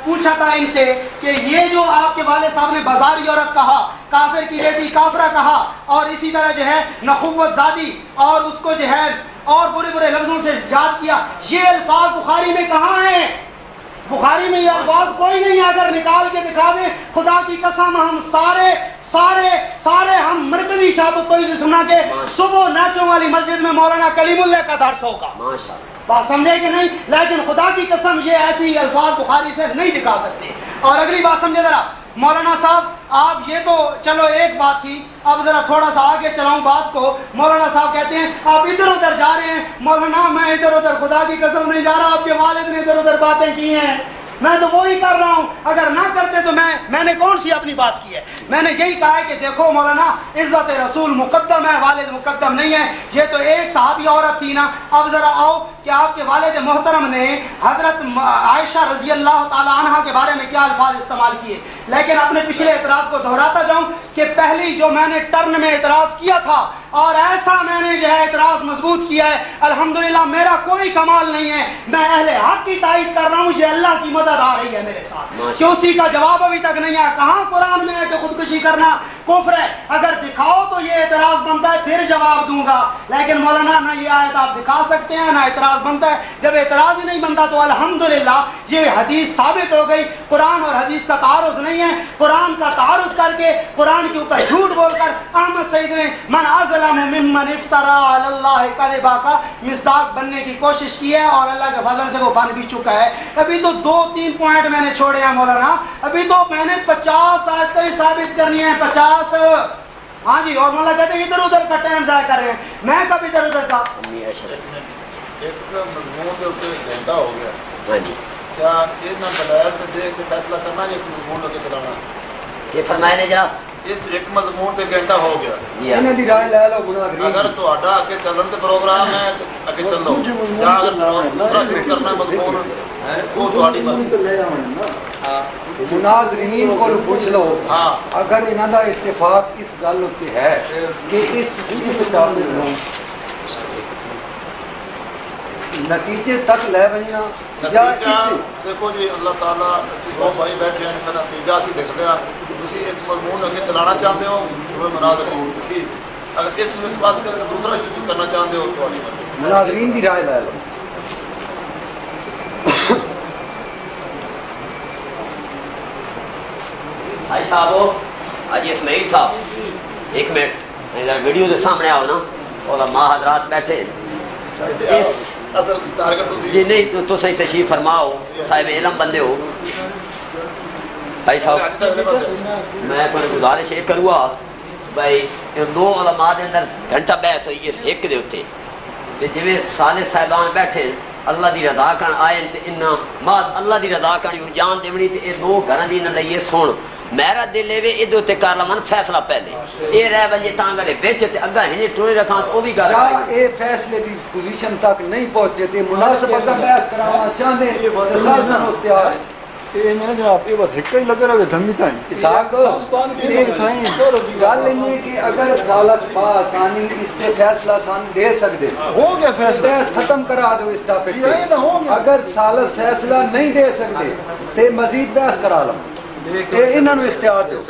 پوچھا تھا ان سے کہ یہ جو آپ کے والد صاحب نے بازاری عورت کہا، کافر کی بیٹی کافرہ کہا، اور اسی طرح جو ہے نخوت زادی، اور اس کو جو ہے اور برے برے لفظوں سے یاد کیا، یہ الفاظ بخاری میں کہاں ہیں؟ بخاری میں یہ الفاظ کوئی نہیں. اگر نکال کے دکھا دیں خدا کی قسم ہم سارے ہم مرکزی شاہد التوحید سنا کے صبح ناچوں والی مسجد میں مولانا کلیم اللہ کا درس ہوگا. بات سمجھے کہ نہیں؟ لیکن خدا کی قسم یہ ایسی الفاظ بخاری سے نہیں دکھا سکتے. اور اگلی بات سمجھے ذرا، مولانا صاحب آپ یہ تو چلو ایک بات تھی، اب ذرا تھوڑا سا آگے چلاؤں بات کو. مولانا صاحب کہتے ہیں آپ ادھر ادھر جا رہے ہیں. مولانا میں ادھر ادھر خدا کی قسم نہیں جا رہا، آپ کے والد نے ادھر ادھر باتیں کی ہیں، میں تو وہی کر رہا ہوں. اگر نہ کرتے تو میں نے کون سی اپنی بات کی ہے؟ میں نے یہی کہا ہے کہ دیکھو مولانا عزت رسول مقدم ہے، والد مقدم نہیں ہے. یہ تو ایک صحابی عورت تھی نا. اب ذرا آؤ کہ آپ کے والد محترم نے حضرت عائشہ رضی اللہ تعالی عنہا کے بارے میں کیا الفاظ استعمال کیے. لیکن اپنے پچھلے اعتراض کو دہراتا جاؤں کہ پہلی جو میں نے ٹرن میں اعتراض کیا تھا اور ایسا میں نے جو ہے اعتراض مضبوط کیا ہے، الحمدللہ میرا کوئی کمال نہیں ہے، میں اہل حق کی تائید کر رہا ہوں. یہ اللہ کی مدد آ رہی ہے میرے ساتھ کہ اسی کا جواب ابھی تک نہیں ہے. کہاں قرآن میں ہے کہ خودکشی کرنا کفر ہے؟ اگر دکھاؤ تو یہ اعتراض بنتا ہے، پھر جواب دوں گا. لیکن مولانا نہ یہ آیت آپ دکھا سکتے ہیں نہ اعتراض بنتا ہے. جب اعتراض ہی نہیں بنتا تو الحمدللہ یہ حدیث ثابت ہو گئی. قرآن اور حدیث کا تعارض نہیں ہے. قرآن کا تعارض کر کے قرآن کے اوپر جھوٹ بول کر احمد سعید نے من اظلم ممن افترا علی اللہ کذبا کا مصداق بننے کی کوشش کی ہے، اور اللہ کے فضل سے وہ بن بھی چکا ہے. ابھی تو 2-3 پوائنٹ میں نے چھوڑے ہیں مولانا. ابھی تو میں نے 50 آیتیں ثابت کرنی ہے. 50 ہاں جی، اور مولا کہتے ہیں ادھر ادھر کا ٹائم ضائع کر رہے ہیں. میں کب ادھر ادھر کا؟ ایک مضمون کے اوپر گھنٹہ ہو گیا. ہاں جی کیا یہ نہ دلائل سے دیکھ کے فیصلہ کرنا ہے اس مضمون کے چلانا؟ یہ فرمائے نے جناب اس ایک مضمون سے گھنٹہ ہو گیا. انہاں دی رائے لے لو گناہ اگر تو اگے چلن کے پروگرام ہے تو اگے چلو، یا اگر دوسرا شروع کرنا ہے مضمون وہ تہاڈی مرضی. مناظرین کو پوچھ لو ہاں اگر انہاں دا اتفاق اس گل تے ہے کہ اس ٹاپک نو نتیجے تک لے وینا یا نتیجہ اس دیکھو جی، اللہ تعالیٰ اسی دو بھائی بیٹھے ہیں، سر نتیجہ اسی دیکھ لیا. تسی اس مضمون اگے چلانا چاہتے ہو وہ مناظرین ٹھیک، اگر اس پاس کر کے دوسرا شروع کرنا چاہتے ہو تو تہاڈی مرضی. مناظرین دی رائے لے لو. بھائی صاحب حاجی اسماعیل صاحب ایک منٹ ویڈیو کے سامنے آؤ نا، علماء حضرات بیٹھے اصل ٹارگٹ تسی جی نہیں تو صحیح تشریف فرماؤ، صاحب علم بندے ہو. بھائی صاحب میں کوئی گزارش یہ کروں گا بھائی دو علماء دے اندر گھنٹہ بحث ہوئی اس ایک دے اتنے جی سالے صاحبان بیٹھے اللہ دی رضا کر آئے تے انہاں بعد اللہ دی رضا کر جان دیونی تے اے دو گھراں دی نہ لئیے سن میرا دل لے ادو تے کر لمن فیصلہ پہلے اے رہ ونجے تاں گلے وچ تے اگا ہنے ٹوئے رکھاں او بھی گل یا اے فیصلے دی پوزیشن تک نہیں پہنچے تے مناسبت کا بحث کرانا چاہندے تے سازن اختیار ہے. یہ میرا جناب یہ بات ہکا ہی لگے رہے دھمی تائیں اسحاق گل یہ کہ اگر سالس پا آسانی اس تے فیصلہ آسانی دے سکتے ہو گیا فیصلہ. بحث ختم کرا دو اس ٹاپک یہ نہ ہو گیا. اگر سالس فیصلہ نہیں دے سکتے تے مزید بحث کرا لو تے انہاں نو اختیار دو.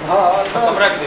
ہاں پانچ منٹ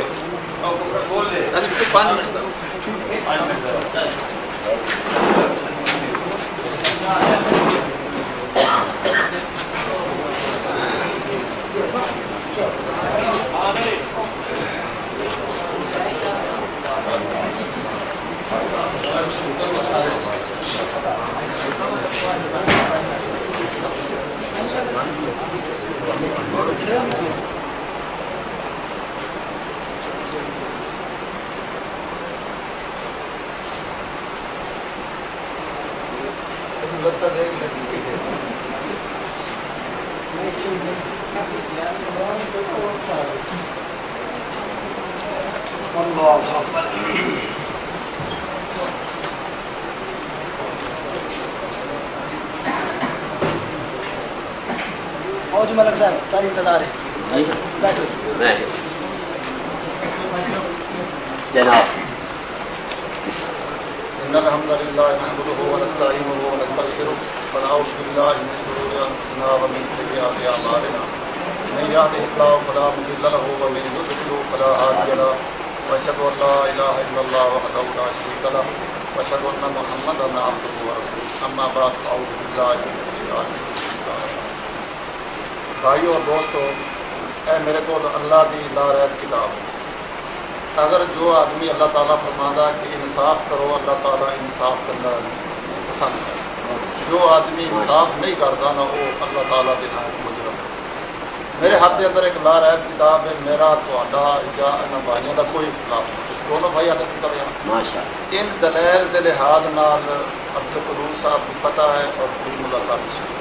فوج ملک صاحب کا انتظار ہے. بیٹھو. جناب إن الحمد لله نحمده ونستعينه ونستغفره ونعوذ بالله من شرور أنفسنا ومن سيئات أعمالنا من يهده الله فلا مضل له ومن يضلل فلا هادي له وأشهد أن لا إله إلا الله وحده لا شريك له وأشهد أن محمدا عبده ورسوله أما بعد أعوذ بالله من الشيطان الرجيم. بھائیو اور دوستو، اے میرے کو اللہ دی لا ریب کتاب، اگر جو آدمی اللہ تعالیٰ فرماتا کہ انصاف کرو، اللہ تعالیٰ انصاف کرنا پسند ہے. جو آدمی انصاف نہیں کرتا نا وہ اللہ تعالیٰ دے نام مجرم. میرے ہاتھ کے اندر ایک لا ریب کتاب ہے، میرا تہاڈا یا ان بھائیوں کا کوئی اختلاف نہیں، دونوں بھائی عادت کر رہے ہیں. ان دلیل کے لحاظ نال عبد القدوس صاحب کی پتہ ہے اور کریم اللہ صاحب کی سنت.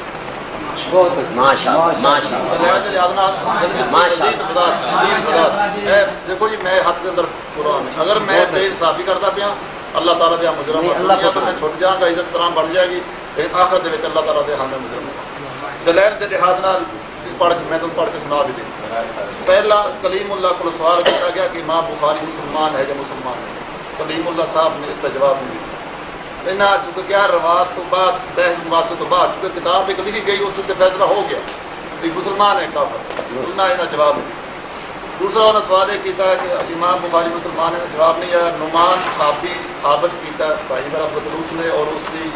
بہت ماشاءاللہ. دلیل کے لحاظ نال مزید خدا دیکھو جی، میں ہاتھ کے اندر قرآن ہے، اگر میں بے انصافی کرتا پیا اللہ تعالیٰ دیا مجرم دنیا تو میں چھٹ جاؤں گا، عزت طرح بڑھ جائے گی، لیکن آخر دے وچ اللہ تعالیٰ دے ہاں میں مجرم ہوں. دلیل کے لحاظ نال پڑھ کے میں تمہیں پڑھ کے سنا بھی دیں. پہلا کلیم اللہ کو سوال کیا گیا کہ امام بخاری مسلمان ہے یا مسلمان ہے. کلیم اللہ صاحب نے اس کا جواب نہیں دیا. چونکہ کیا روایت تو بعد بحث مباحثے تو بعد کیونکہ کتاب ایک لکھی گئی اس سے فیصلہ ہو گیا کہ مسلمان ہے کافر، انہیں انہیں جواب نہیں دیا. دوسرا انہوں نے سوال یہ کیتا ہے کہ امام بخاری مسلمان ہے، جواب نہیں آیا. نعمان صحابی ثابت کیتا ہے بھائی میرا بدروس نے اور اس کی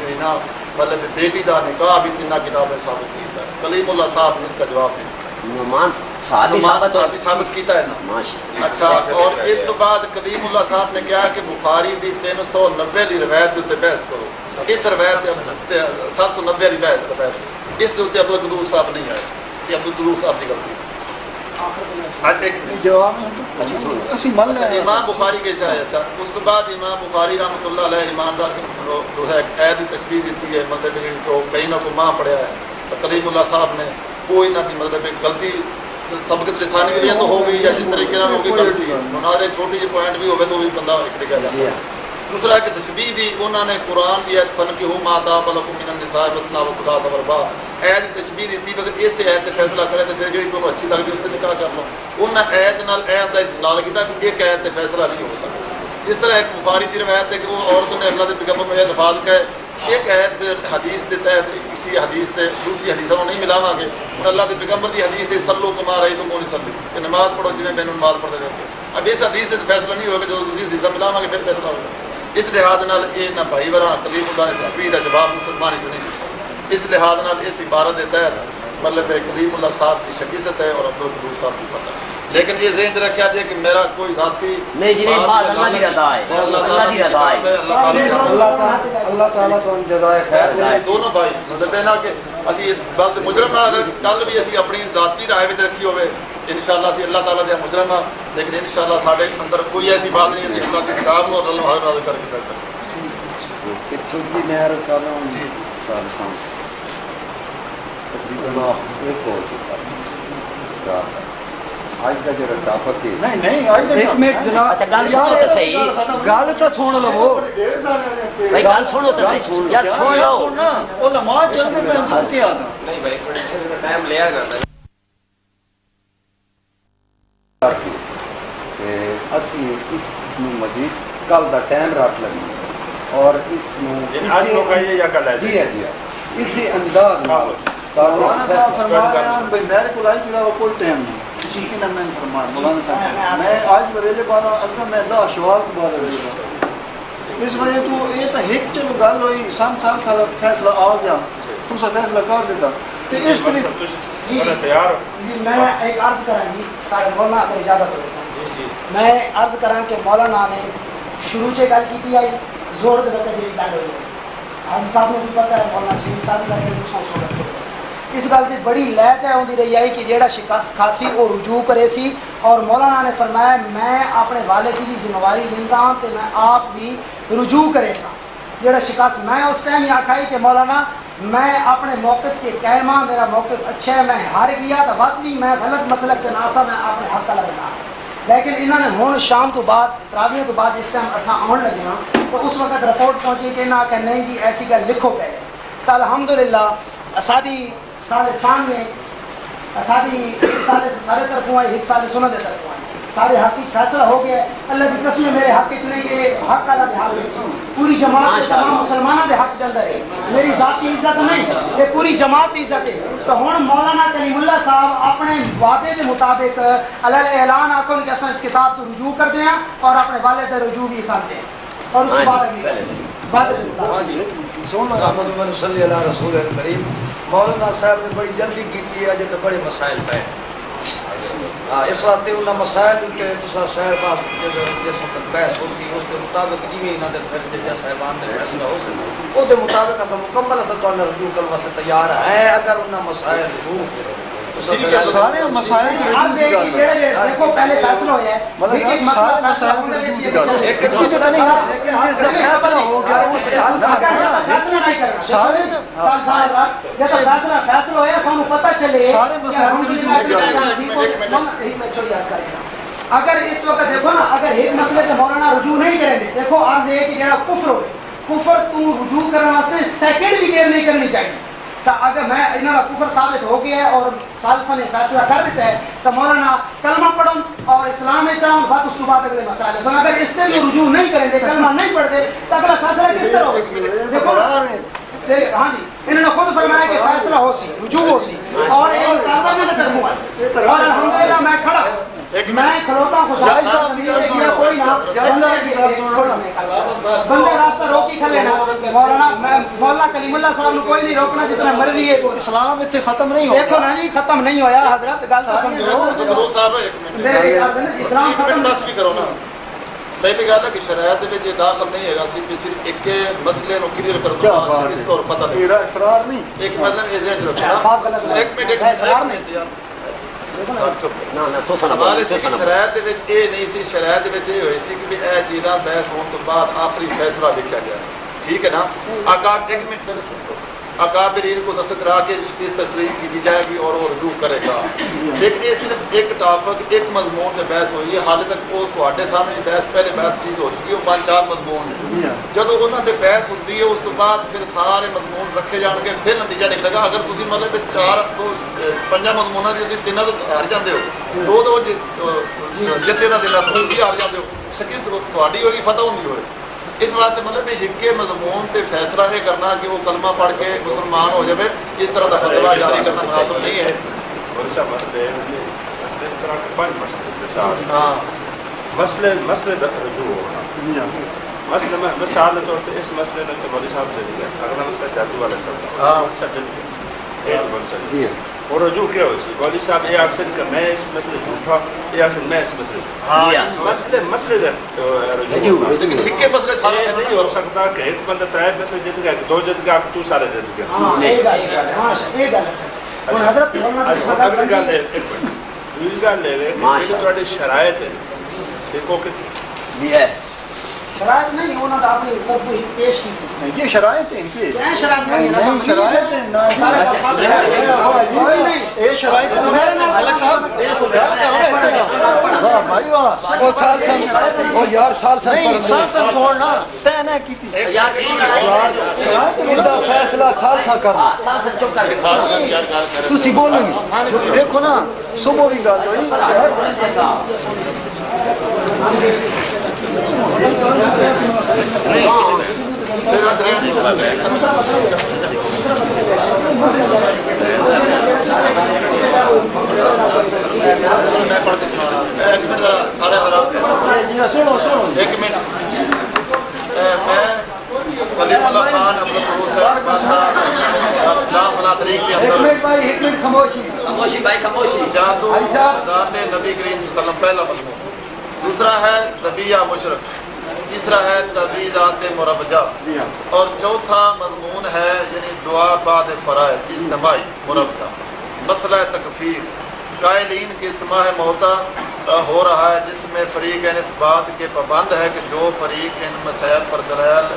مطلب بیٹی کا نکاح بھی تین کتابیں ثابت کیتا ہے. کلیم اللہ صاحب نے اس کا جواب نہیں نعمان صحابی ثابت کیتا ہے نا. اچھا، اور اس تو بعد کلیم اللہ صاحب نے کہا کہ بخاری دی 390 کی روایت کے بحث کرو. اس روایت 790 والی روایت اس کے اتنے عبد القدوس صاحب نہیں آئے، یہ عبد القدوس صاحب کی غلطی. جواب اسی من لے امام بخاری کے چاہے اچھا اس کے بعد امام بخاری رحمۃ اللہ علیہ ایماندار جو ہے قید تشبیہ دیتی ہے مطلب تو کہیں نہ کو ماں پڑھیا ہے تو کلیم اللہ صاحب نے کوئی نہ تھی مطلب غلطی سبقت لسانی کی تو ہو گئی یا جس طریقے سے ہوگی غلطی ہے منارے چھوٹی جی پوائنٹ بھی ہوگی تو بھی بندہ ایک لکھا جاتا ہے. دوسرا کہ تشبیہ دی انہوں نے قرآن کی ایت فن کی ہو ماتا فلکم من النساء مثنی و ثلاث و رباع ایت تشبیہ دیتی مگر اس سے ایت فیصلہ کرے تو پھر جڑی تمہیں اچھی لگتی اس سے نکاح کر لو. انہوں نے ایت نال ایت کا استدلال کیا کہ ایک ایت سے فیصلہ نہیں ہو سکتا. اس طرح ایک بخاری کی روایت ہے کہ وہ عورت نے اللہ کے پیغمبر میں الفاظ کہے ایک ایت حدیث کے تحت کسی حدیث سے دوسری حدیث میں نہیں ملاواں گے. اللہ کے پیغمبر کی حدیث ہے سلو کما رہی تو مونی سلی کہ نماز پڑھو جی میں نماز پڑھتے رہتے. اب اس حدیث سے فیصلہ نہیں ہوگا جو دوسری حدیث ملاواں گے پھر فیصلہ ہوگا. اس لحاظ نال یہ نہ بھائی ورا کلیم اللہ نے تشبیہ کا جواب مسلمان جو نہیں دیتا. اس لحاظ نال اس عبارت کے تحت مطلب کلیم اللہ صاحب کی شکیست ہے اور عبدالقدوس صاحب کی فتح. لیکن یہ ذہن سے رکھا جائے کہ میرا کوئی ذاتی نہیں جی اللہ کی رضا ہے اللہ کی رضا ہے اللہ تعالیٰ تو جزائے خیر دے. دونوں بھائی مطلب ہے نا کہ اسی اس بات مجرم ہاں اگر کل بھی اسی اپنی ذاتی رائے میں رکھی ہوئے انشاءاللہ اسی اللہ تعالیٰ دے مجرم ہاں لیکن انشاءاللہ سارے اندر کوئی ایسی بات نہیں ہے اللہ کی کتاب میں اور اللہ حاضر کر کے کرتا ہے. ایک چھوٹی میں عرض کر رہا ہوں جی تقریباً ایک اور آج کا جو ٹاپک ہے نہیں نہیں آج ایک منٹ جناب اچھا گل سنو تو صحیح گل تو سن لو بھائی گل سنو تو صحیح یار سن لو علماء چلنے میں تو کیا تھا اسی اس مزید کل دا ٹائم رکھ لگی اور اس جی اسی انداز مولانا صاحب فرما رہے ہیں بھائی میرے کو لائی چڑھا کوئی ٹائم نہیں ٹھیک ہے نا میں فرما مولانا صاحب میں آج ویلے بالا اگر میں اللہ اشوال کو بالا ویلے اس وجہ تو یہ تو ایک چلو گل ہوئی سال فیصلہ آ گیا تو سا فیصلہ کر دیتا تو اس طرح میں ایک عرض کریں گی سارے مولانا اگر اجازت ہو میں عرض کریں کہ مولانا نے شروع سے گل کی آئی زور دے رکھے جی گل ہوئی حاجی صاحب نے بھی پتہ ہے مولانا شریف صاحب بھی رکھے سو رکھے اس گل کی بڑی لہت ہے آتی رہی ہے کہ جیڑا شکست کھاسی وہ رجوع کرے سی اور مولانا نے فرمایا میں اپنے والد کی ذمہ داری لینا ہوں تو میں آپ بھی رجوع کرے سا جیڑا شکست میں اس ٹائم یہ آخا کہ مولانا میں اپنے موقف کے قائم ہاں میرا موقف اچھا ہے میں ہار گیا تو وقت بھی میں غلط مسلک کے ناسا میں اپنے حق کا لگنا لیکن انہوں نے ہوں شام تو بعد تراویح تو بعد اس ٹائم اصا آن لگے ہاں تو اس وقت رپورٹ پہنچی کہ انہوں نے نہیں جی ایسی گل لکھو پہ تو الحمدللہ ساری سارے سامنے سارے طرفوں آئی ایک سارے سنت دے طرفوں آئی سارے حق کی فیصلہ ہو گیا اللہ کی قسم میرے حق نہیں یہ حق اللہ کے حق پوری جماعت تمام مسلمانوں کے حق کے اندر ہے میری ذاتی عزت نہیں یہ پوری جماعت کی عزت ہے تو ہوں مولانا کلیم اللہ صاحب اپنے وعدے کے مطابق اللہ اعلان آکو کہ اصل اس کتاب تو رجوع کر دیں اور اپنے والد رجوع بھی کرتے ہیں اور اس کے بعد محمد صلی اللہ رسول کریم مولانا صاحب نے بڑی جلدی کی ہے اجے تو بڑے مسائل پہ اس واسطے انہوں مسائل کے صاحب جس وقت بحث ہو سی اس کے مطابق جی انہوں نے پھر ججا صاحبان نے فیصلہ ہو سی وہ مطابق اصل مکمل اصل تو رجوع کرنے واسطے تیار ہے اگر انہوں مسائل رجوع سارے مسائل دیکھو پہلے فیصلہ ہوا ہے مطلب سارے مسائل فیصلہ ہوا سانو پتہ چلے اگر اس وقت دیکھو نا اگر ایک مسئلے پہ مولانا رجوع نہیں کریں گے دیکھو آپ دیکھیں کہ جہاں کفر ہوئے کفر تو رجوع کرنے واسطے سیکنڈ بھی دیر نہیں کرنی چاہیے تو اگر میں انہوں کا کفر ثابت ہو گیا ہے اور سالفہ نے فیصلہ کر دیتا ہے تو مولانا کلمہ پڑھوں اور اسلام میں چاہوں بات اس کے بعد اگلے مسائل ہے اگر اس سے بھی رجوع نہیں کریں گے کلمہ نہیں پڑھتے تو اگلا فیصلہ کس طرح ہو دیکھو ہاں جی انہوں نے خود فرمایا کہ فیصلہ ہو سی رجوع ہو سی اور ایک کعبہ میں نظر ہوا اور الحمدللہ میں کھڑا میں کھڑوتا ہوں کوئی نہ بندے راستہ روکی کھلے نا مولانا کلیم اللہ صاحب نے کوئی نہیں روکنا جتنا مرضی ہے اسلام اتنے ختم نہیں ہو دیکھو نا جی ختم نہیں ہویا حضرت گل تو سمجھو اسلام ختم بھی کرو نا پہلی گل ہے کہ شرائط میں یہ داخل نہیں ہے صرف ایک مسئلے کو کلیئر کر دو اس طور پتہ نہیں افرار نہیں ایک مطلب یہ ذہن رکھنا ایک منٹ ਨਾ ਤੋਂ سوال اس کی شرائط دے وچ یہ نہیں سی شرائط دے وچ یہ ہوئی سی کہ یہ چیزاں بحث ہونے تو بعد آخری فیصلہ دیکھا جائے ٹھیک ہے نا آکاب ایک منٹ پہلے سن لو اکابرین کو دست کرا کے اس تسلیم کی جائے گی اور وہ رجوع کرے گا لیکن یہ صرف ایک ٹاپک ایک مضمون سے بحث ہوئی ہے حال تک وہ تھوڑے سامنے بحث پہلے بحث چیز ہو چکی ہے وہ 5-4 مضمون ہیں جب انہوں نے بحث ہوتی ہے اس تو بعد پھر سارے مضمون رکھے جان گے پھر نتیجہ نکلے گا اگر تسی مطلب 4-5 مضمونوں کی تینوں تو ہار جاتے ہو دو جتے کا دن تھی ہار جاتے ہو شکست تھوڑی ہوگی فتح ہوتی ہوئے اس واسطے مطلب ہکے مضمون تے فیصلہ یہ کرنا کہ وہ کلمہ پڑھ کے مسلمان ہو جائے اس طرح کا فتویٰ جاری کرنا مناسب نہیں ہے ہاں مسئلے رجوع ہونا مسئلے میں مثال کے طور پہ اس مسئلے میں تو مولوی صاحب چل گیا اگلا مسئلہ جادو والا چل رہا ہے اور رجوع کیا ہو سی مولوی صاحب یہ اکثر کہ میں اس مسئلے جھوٹا یہ اکثر میں اس مسئلے مسئلے رجوع لیکن ہکے مسئلے سارے نہیں ہو سکتا کہ ایک بندہ 3 مسئلے جیت گیا 2 جیت گیا تو سارے جیت گیا اگلی گل ہے ایک منٹ دوسری گل ہے کہ شرائط ہے دیکھو کہ جی ہے شرائط نہیں ہونا تو آپ نے کو پیش کی یہ شرائط ہیں کہ کیا شرائط نہیں شرائط ہیں یہ شرائط الگ صاحب بھائی واہ وہ سال سن وہ یار سال سن نہیں سال سن چھوڑنا طے نہ کیتی خدا فیصلہ سال سا کرنا چپ کر کے تسی بولو گے دیکھو نا صبح بھی گل ہوئی ایک منٹ میں کلیم اللہ خان ایک منٹ بھائی ایک منٹ خاموشی خاموشی بھائی خاموشی جادو ذات نبی کریم صلی اللہ علیہ وسلم پہلا مضمون دوسرا ہے ذبیہ مشرک تیسرا ہے تبریزات مربجہ اور چوتھا مضمون ہے یعنی دعا بعد فرائض اجتماعی مربجہ مسئلہ تکفیر قائلین کی سماع موتا ہو رہا ہے جس میں فریقین اس بات کے پابند ہے کہ جو فریق ان مسائل پر دلائل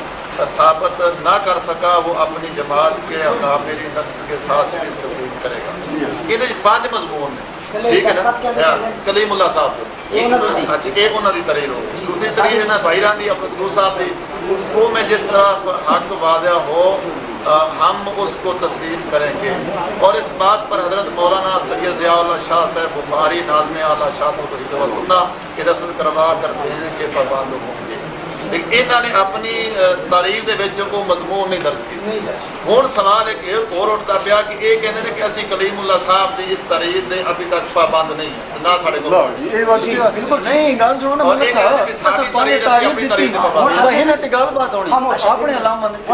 ثابت نہ کر سکا وہ اپنی جماعت کے اکابری نسل کے ساتھ شکست تسلیم کرے گا یہ 5 مضمون ہیں ٹھیک ہے نا کلیم اللہ صاحب اچھا ایک انہوں کی تحریر ہو دوسری تحریر ہے نا بھائیران دی عبد القدوس صاحب دی وہ میں جس طرح حق واضح ہو ہم اس کو تسلیم کریں گے اور اس بات پر حضرت مولانا سید ضیاء اللہ شاہ صاحب بخاری ناظم اعلیٰ شاہ توحید و سنہ کی دست کروا کرتے ہیں کہ پابند ہوں گے لیکن انہوں نے اپنی تاریخ دے وچ وہ مضمون نہیں درج کیتے ہوں سوال ایک اور اٹھتا پیا کہ یہ کہتے ہیں کہ اسی کلیم اللہ صاحب دی اس تاریخ دے ابھی تک پابند نہیں ہے نہ ساڑے کو یہ بات بالکل نہیں گل سنو نا ملک صاحب اصل پانی تاریخ دیتی وہی نہ تے گل بات ہونی اپنے علامت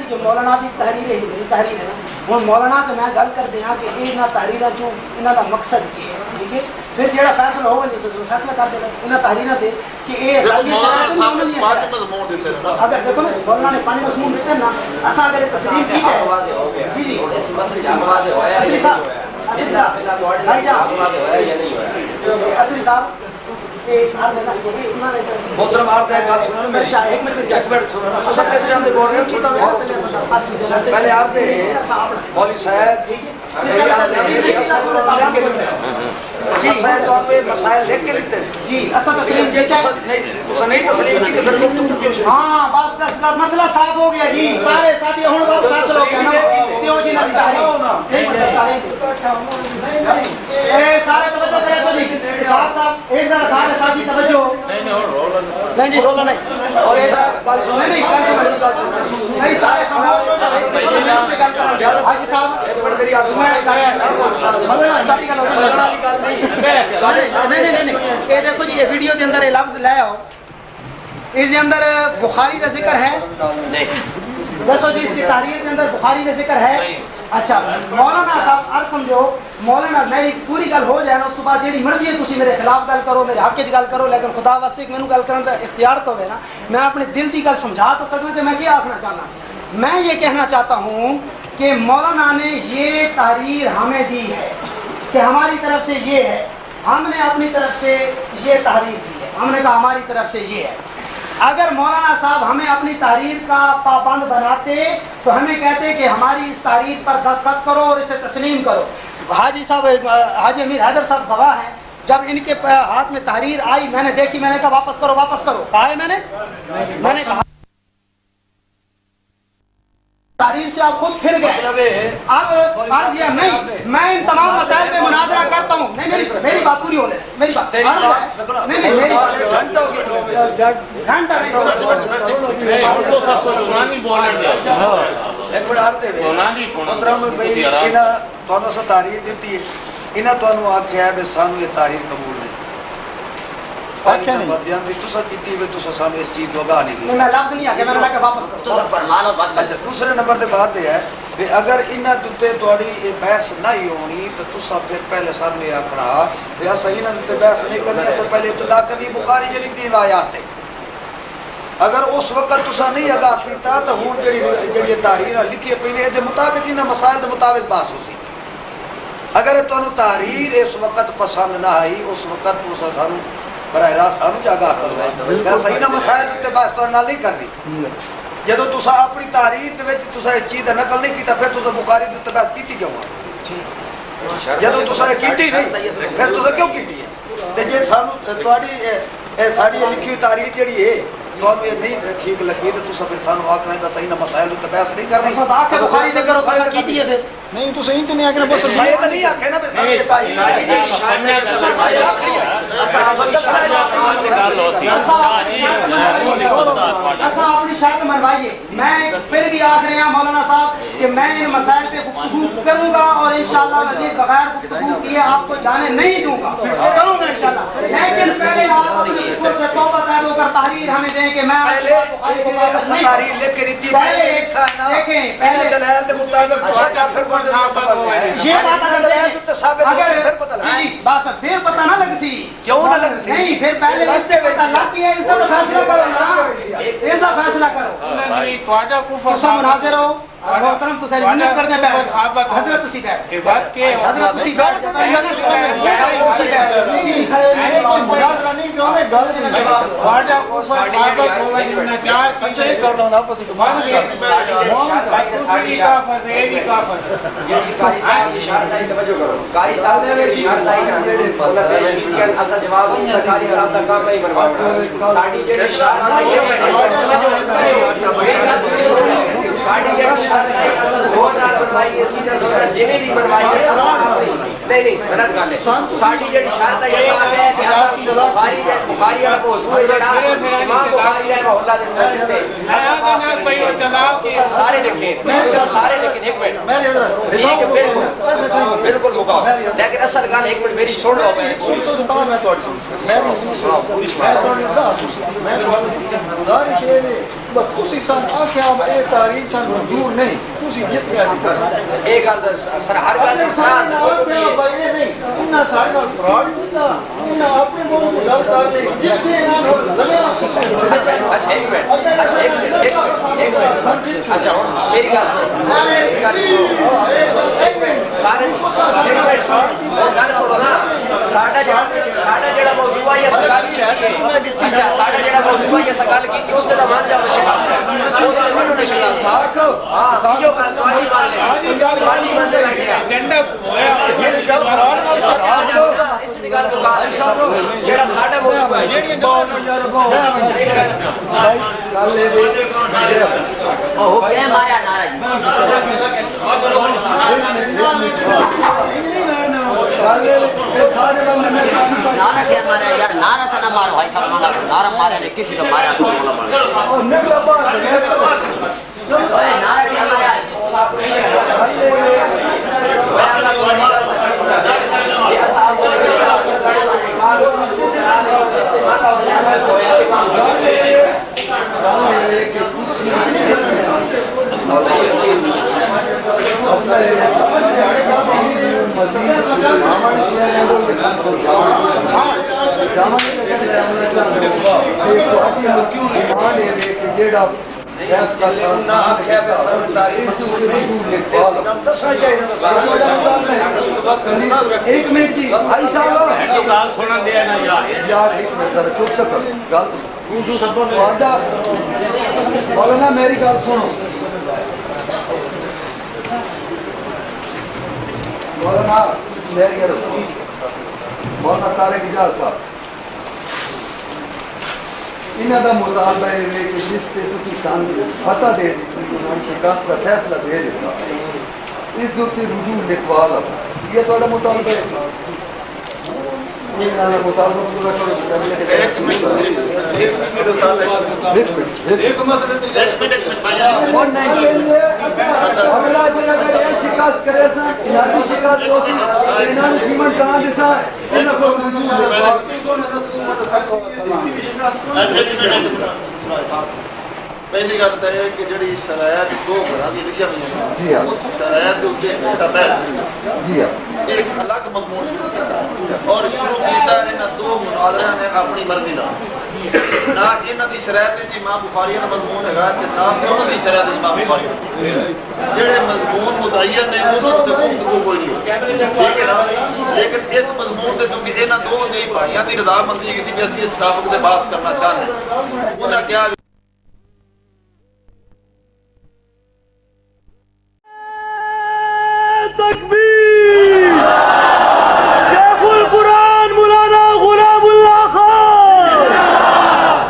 جو مولانا دی تحریر ہے میری تحریر ہے ہوں مولانا تو میں گل کر دیا کہ یہ تحریر جو انہوں کا مقصد کی ہے ٹھیک ہے پھر جہاں فیصلہ ہوگا نہیں فیصلہ کر دے گا انہیں تحریر دے کہ یہ اگر دیکھو نا مولانا نے 5 مضمون دیتے ہیں نا اصل اگر تسلیم کی ہے جی جی اصلی صاحب اصلی صاحب محترم آپ کا بات سنو نا ایک منٹ سنو سب کیسے ہم بول رہے ہیں پہلے آپ نے مولوی صاحب جی تو آپ مسائل لکھ کے لکھتے ہیں جی اصل تسلیم نہیں تسلیم کی تو پھر گفتگو ہاں بات مسئلہ صاف ہو گیا جی سارے ساتھی ہوں بات فیصلہ ہو گیا جی سارے توجہ کرے سبھی صاحب صاحب ایک ذرا کھا ساتھی توجہ نہیں جی رولا نہیں اور ایک بات سنو نہیں سارے خاموش ہو جائے حاجی صاحب ایک منٹ میری آپ یہ دیکھو جی یہ ویڈیو کے اندر یہ لفظ لے آؤ اس کے اندر بخاری کا ذکر ہے دسو جی اس کی تحریر کے اندر بخاری کا ذکر ہے اچھا مولانا صاحب ار سمجھو مولانا میری پوری گل ہو جائے نا اس بعد جی مرضی ہے تھی میرے خلاف گل کرو میرے حق گل کرو لیکن خدا واسطے مینوں گل کرنے کا اختیار تو ہے نا میں اپنے دل کی گل سمجھا تو سکوں کہ میں کیا آخنا چاہتا ہوں میں یہ کہنا چاہتا ہوں کہ مولانا نے یہ تحریر ہمیں دی ہے کہ ہماری طرف سے یہ ہے، ہم نے اپنی طرف سے یہ تحریر دی ہے، ہم نے کہا ہماری طرف سے یہ ہے۔ اگر مولانا صاحب ہمیں اپنی تحریر کا پابند بناتے تو ہمیں کہتے کہ ہماری اس تحریر پر دستخط کرو اور اسے تسلیم کرو۔ حاجی صاحب، حاجی امیر حیدر صاحب گواہ ہیں، جب ان کے ہاتھ میں تحریر آئی میں نے دیکھی، میں نے کہا واپس کرو واپس کرو، کہا ہے میں نے کہا تحریر سے آپ خود پھر گئے۔ اب یہ نہیں، میں ان تمام مسائل پہ مناظرہ کرتا ہوں، نہیں میری بات پوری ہونے، میری بات تحریر دیتی ہے، انہیں تو آخیا ہے سانو یہ تحریر قبول نہیں، اس چیز کو آگاہ نہیں، میں لفظ نہیں آگے، میں نے کہا واپس کرو۔ اچھا دوسرے نمبر تے بات یہ ہے کہ اگر انہاں دے تھوڑی بحث نہیں ہونی تو تسا پھر پہلے سامنے آکھنا کہ اسا انہاں دے بحث نہیں کرنی، اسا پہلے ابتدا کرنی بخاری جڑی 3 آیات ہے۔ اگر اس وقت تسا نہیں آگاہ کیتا تو ہن جڑی تحریر لکھی پئی نے دے مطابق انہاں مسائل دے مطابق بحث ہوسی۔ اگر تانوں تحریر اس وقت پسند نہ آئی، اس وقت تسا سانوں براہ راست سانوں آگاہ کرو، صحیح نہ مسائل تے بحث تو نال نہیں کرنی۔ جدو تسا اپنی تحریر دے وچ تسا اس چیز دا نقل نہیں کیتا پھر تسا بخاری تے بحث کیتی کیوں؟ جدو تسا کیتی نہیں پھر تسا کیوں کیتی ہے؟ تے جے سانوں تہاڈی ساڈی لکھی ہوئی تحریر جڑی ہے تانوں یہ نہیں ٹھیک لگی تو تسا پھر سانوں آکھنا ہے صحیح نہ مسائل تے بحث نہیں کرنی۔ بخاری تے کرو تسا کیتی ہے پھر نہیں تو صحیح تے نہیں آکھنا بس صحیح تے نہیں آکھے نا اپنی شرط منوائیے۔ میں پھر بھی آخ رہے ہیں مولانا صاحب کہ میں ان مسائل پہ گفتگو کروں گا اور انشاءاللہ مزید بغیر گفتگو کیے آپ کو جانے نہیں دوں گا، کروں گا انشاءاللہ، لیکن پہلے آپ اپنی خود سے توبہ طے ہو کر تحریر ہمیں دیں کہ میں بخاری کو واپس نہیں تحریر لکھ کے دیتی پہلے ایک سال نہ دیکھیں پہلے دلائل کے مطابق تسا کافر بن یہ بات اگر پھر پتہ نہ لگ سی کیوں نہ لگ سی؟ نہیں پھر پہلے اس سے پتہ لگ گیا، اس کا فیصلہ کرو نا، اس کا فیصلہ کرو۔ تسا مناظر ہو محترم تسا منت کرنے پہ حضرت تسی کہہ بات کے حضرت تسی کہہ مناظرہ نہیں کیوں نے گل واڈا کو سابق ہوئے نے چار اچھا یہ کرنا نا پسی مان کے ساری کافر ہے بھی کافر یہ قاری صاحب کی اشارت ہے، توجہ کرو قاری صاحب نے اشارت ہے مطلب پیش کی ہے اصل جواب ہے قاری صاحب کا کام نہیں برباد ساڈی جڑی اشارت ہے یہ ساڈی جڑی اشارت ہے اصل زور نال بنوائی ہے، سیدھا زور نال جنے بھی بنوائی ہے نہیں غلط گل ہے۔ ساڈی جڑی اشارت ہے یہ ہے کہ بخاری والا موضوع ہے جڑا امام بخاری ہے محلہ دے مسجد میں نہ کوئی چلاؤ کہ سارے لکھے سارے لیکن ایک منٹ ٹھیک ہے بالکل مکمل، لیکن اصل گل ایک منٹ میری سن لو، میں گزارش ہے بس تسی سن آخیا اے تاریخ سن منظور نہیں تسی جت گیا ایک گل سر ہر گل نہیں انہاں سارے نال فراڈ کیتا انہاں اپنے مول کو گل کر لے جتنے انہاں اچھا ایک منٹ اچھا میری گل سارے گل سنو نا ساڈا جڑا موضوع ہے اچھا ساڈا جڑا موضوع ہے گل کی اس تے مان جاؤ اس تے منو نشا صاحب ہاں جو گل تواڈی مان لے تواڈی مان دے ایجنڈا ہویا یہ گل فراڈ نال سر اس دی گل مقابل جڑا ساڈا موضوع ہے جیڑی گل او کے ماریا ناراض نارا کیا مارا یار نارا تو نہ مارو بھائی صاحب نارا مارا نے کسی کو مارا تو نارا کیا مارا فیصلہ نہ آخیا پہ سمجھداری دسنا چاہیے ایک منٹ جی بھائی صاحب یار ایک منٹ ذرا چپ تک گل مولانا میری گل سنو مولانا میری گل سنو مولانا طارق اجاز صاحب انہاں دا مطالبہ ہے کہ جس تے تسی سان فتح دے شکست کا فیصلہ دے دیتا اس دوتی رجوع لکھوا لو یہ تھوڑا مطالبہ ہے مطالبہ پورا کرو اگلا جگہ اگر یہ شکست کرے سا انہاں شکست ہوتی انہاں قیمت کہاں دسا انہاں کو رجوع لکھوا پہلی گل تو یہ کہ جڑی شرائط دو گھراں دی لکھی ہوئی ہیں اس شرائط دے اوپر ایک بحث نہیں ایک الگ مضمون شروع کیتا اور شروع کیتا انہاں دو مناظرہ نے اپنی مرضی نال نہ انہاں دی شرائط وچ امام بخاری دا مضمون ہے تے نہ انہاں دی شرائط امام بخاری جڑے مضمون متعین نے اس تے گفتگو کوئی نہیں ٹھیک ہے نا لیکن اس مضمون تے چونکہ انہاں دو دی بھائیاں دی رضامندی کسی بھی اسی اس ٹاپک تے بحث کرنا چاہتے ہیں انہاں کیا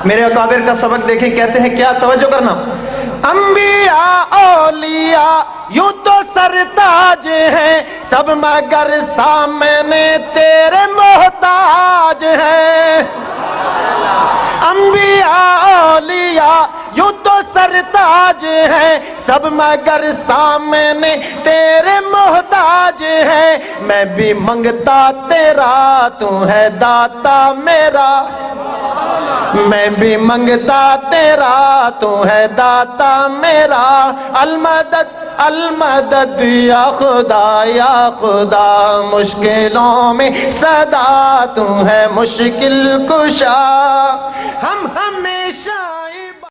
میرے اکابر کا سبق دیکھیں کہتے ہیں کیا توجہ کرنا انبیاء اولیاء یوں تو سرتاج ہیں سب مگر سامنے تیرے محتاج ہیں انبیاء اولیاء یوں تو سرتاج ہیں سب مگر سامنے تیرے محتاج ہیں میں بھی منگتا تیرا تو ہے داتا میرا میں بھی منگتا تیرا تو ہے داتا میرا المدد المدد یا خدا مشکلوں میں صدا تو ہے مشکل کشا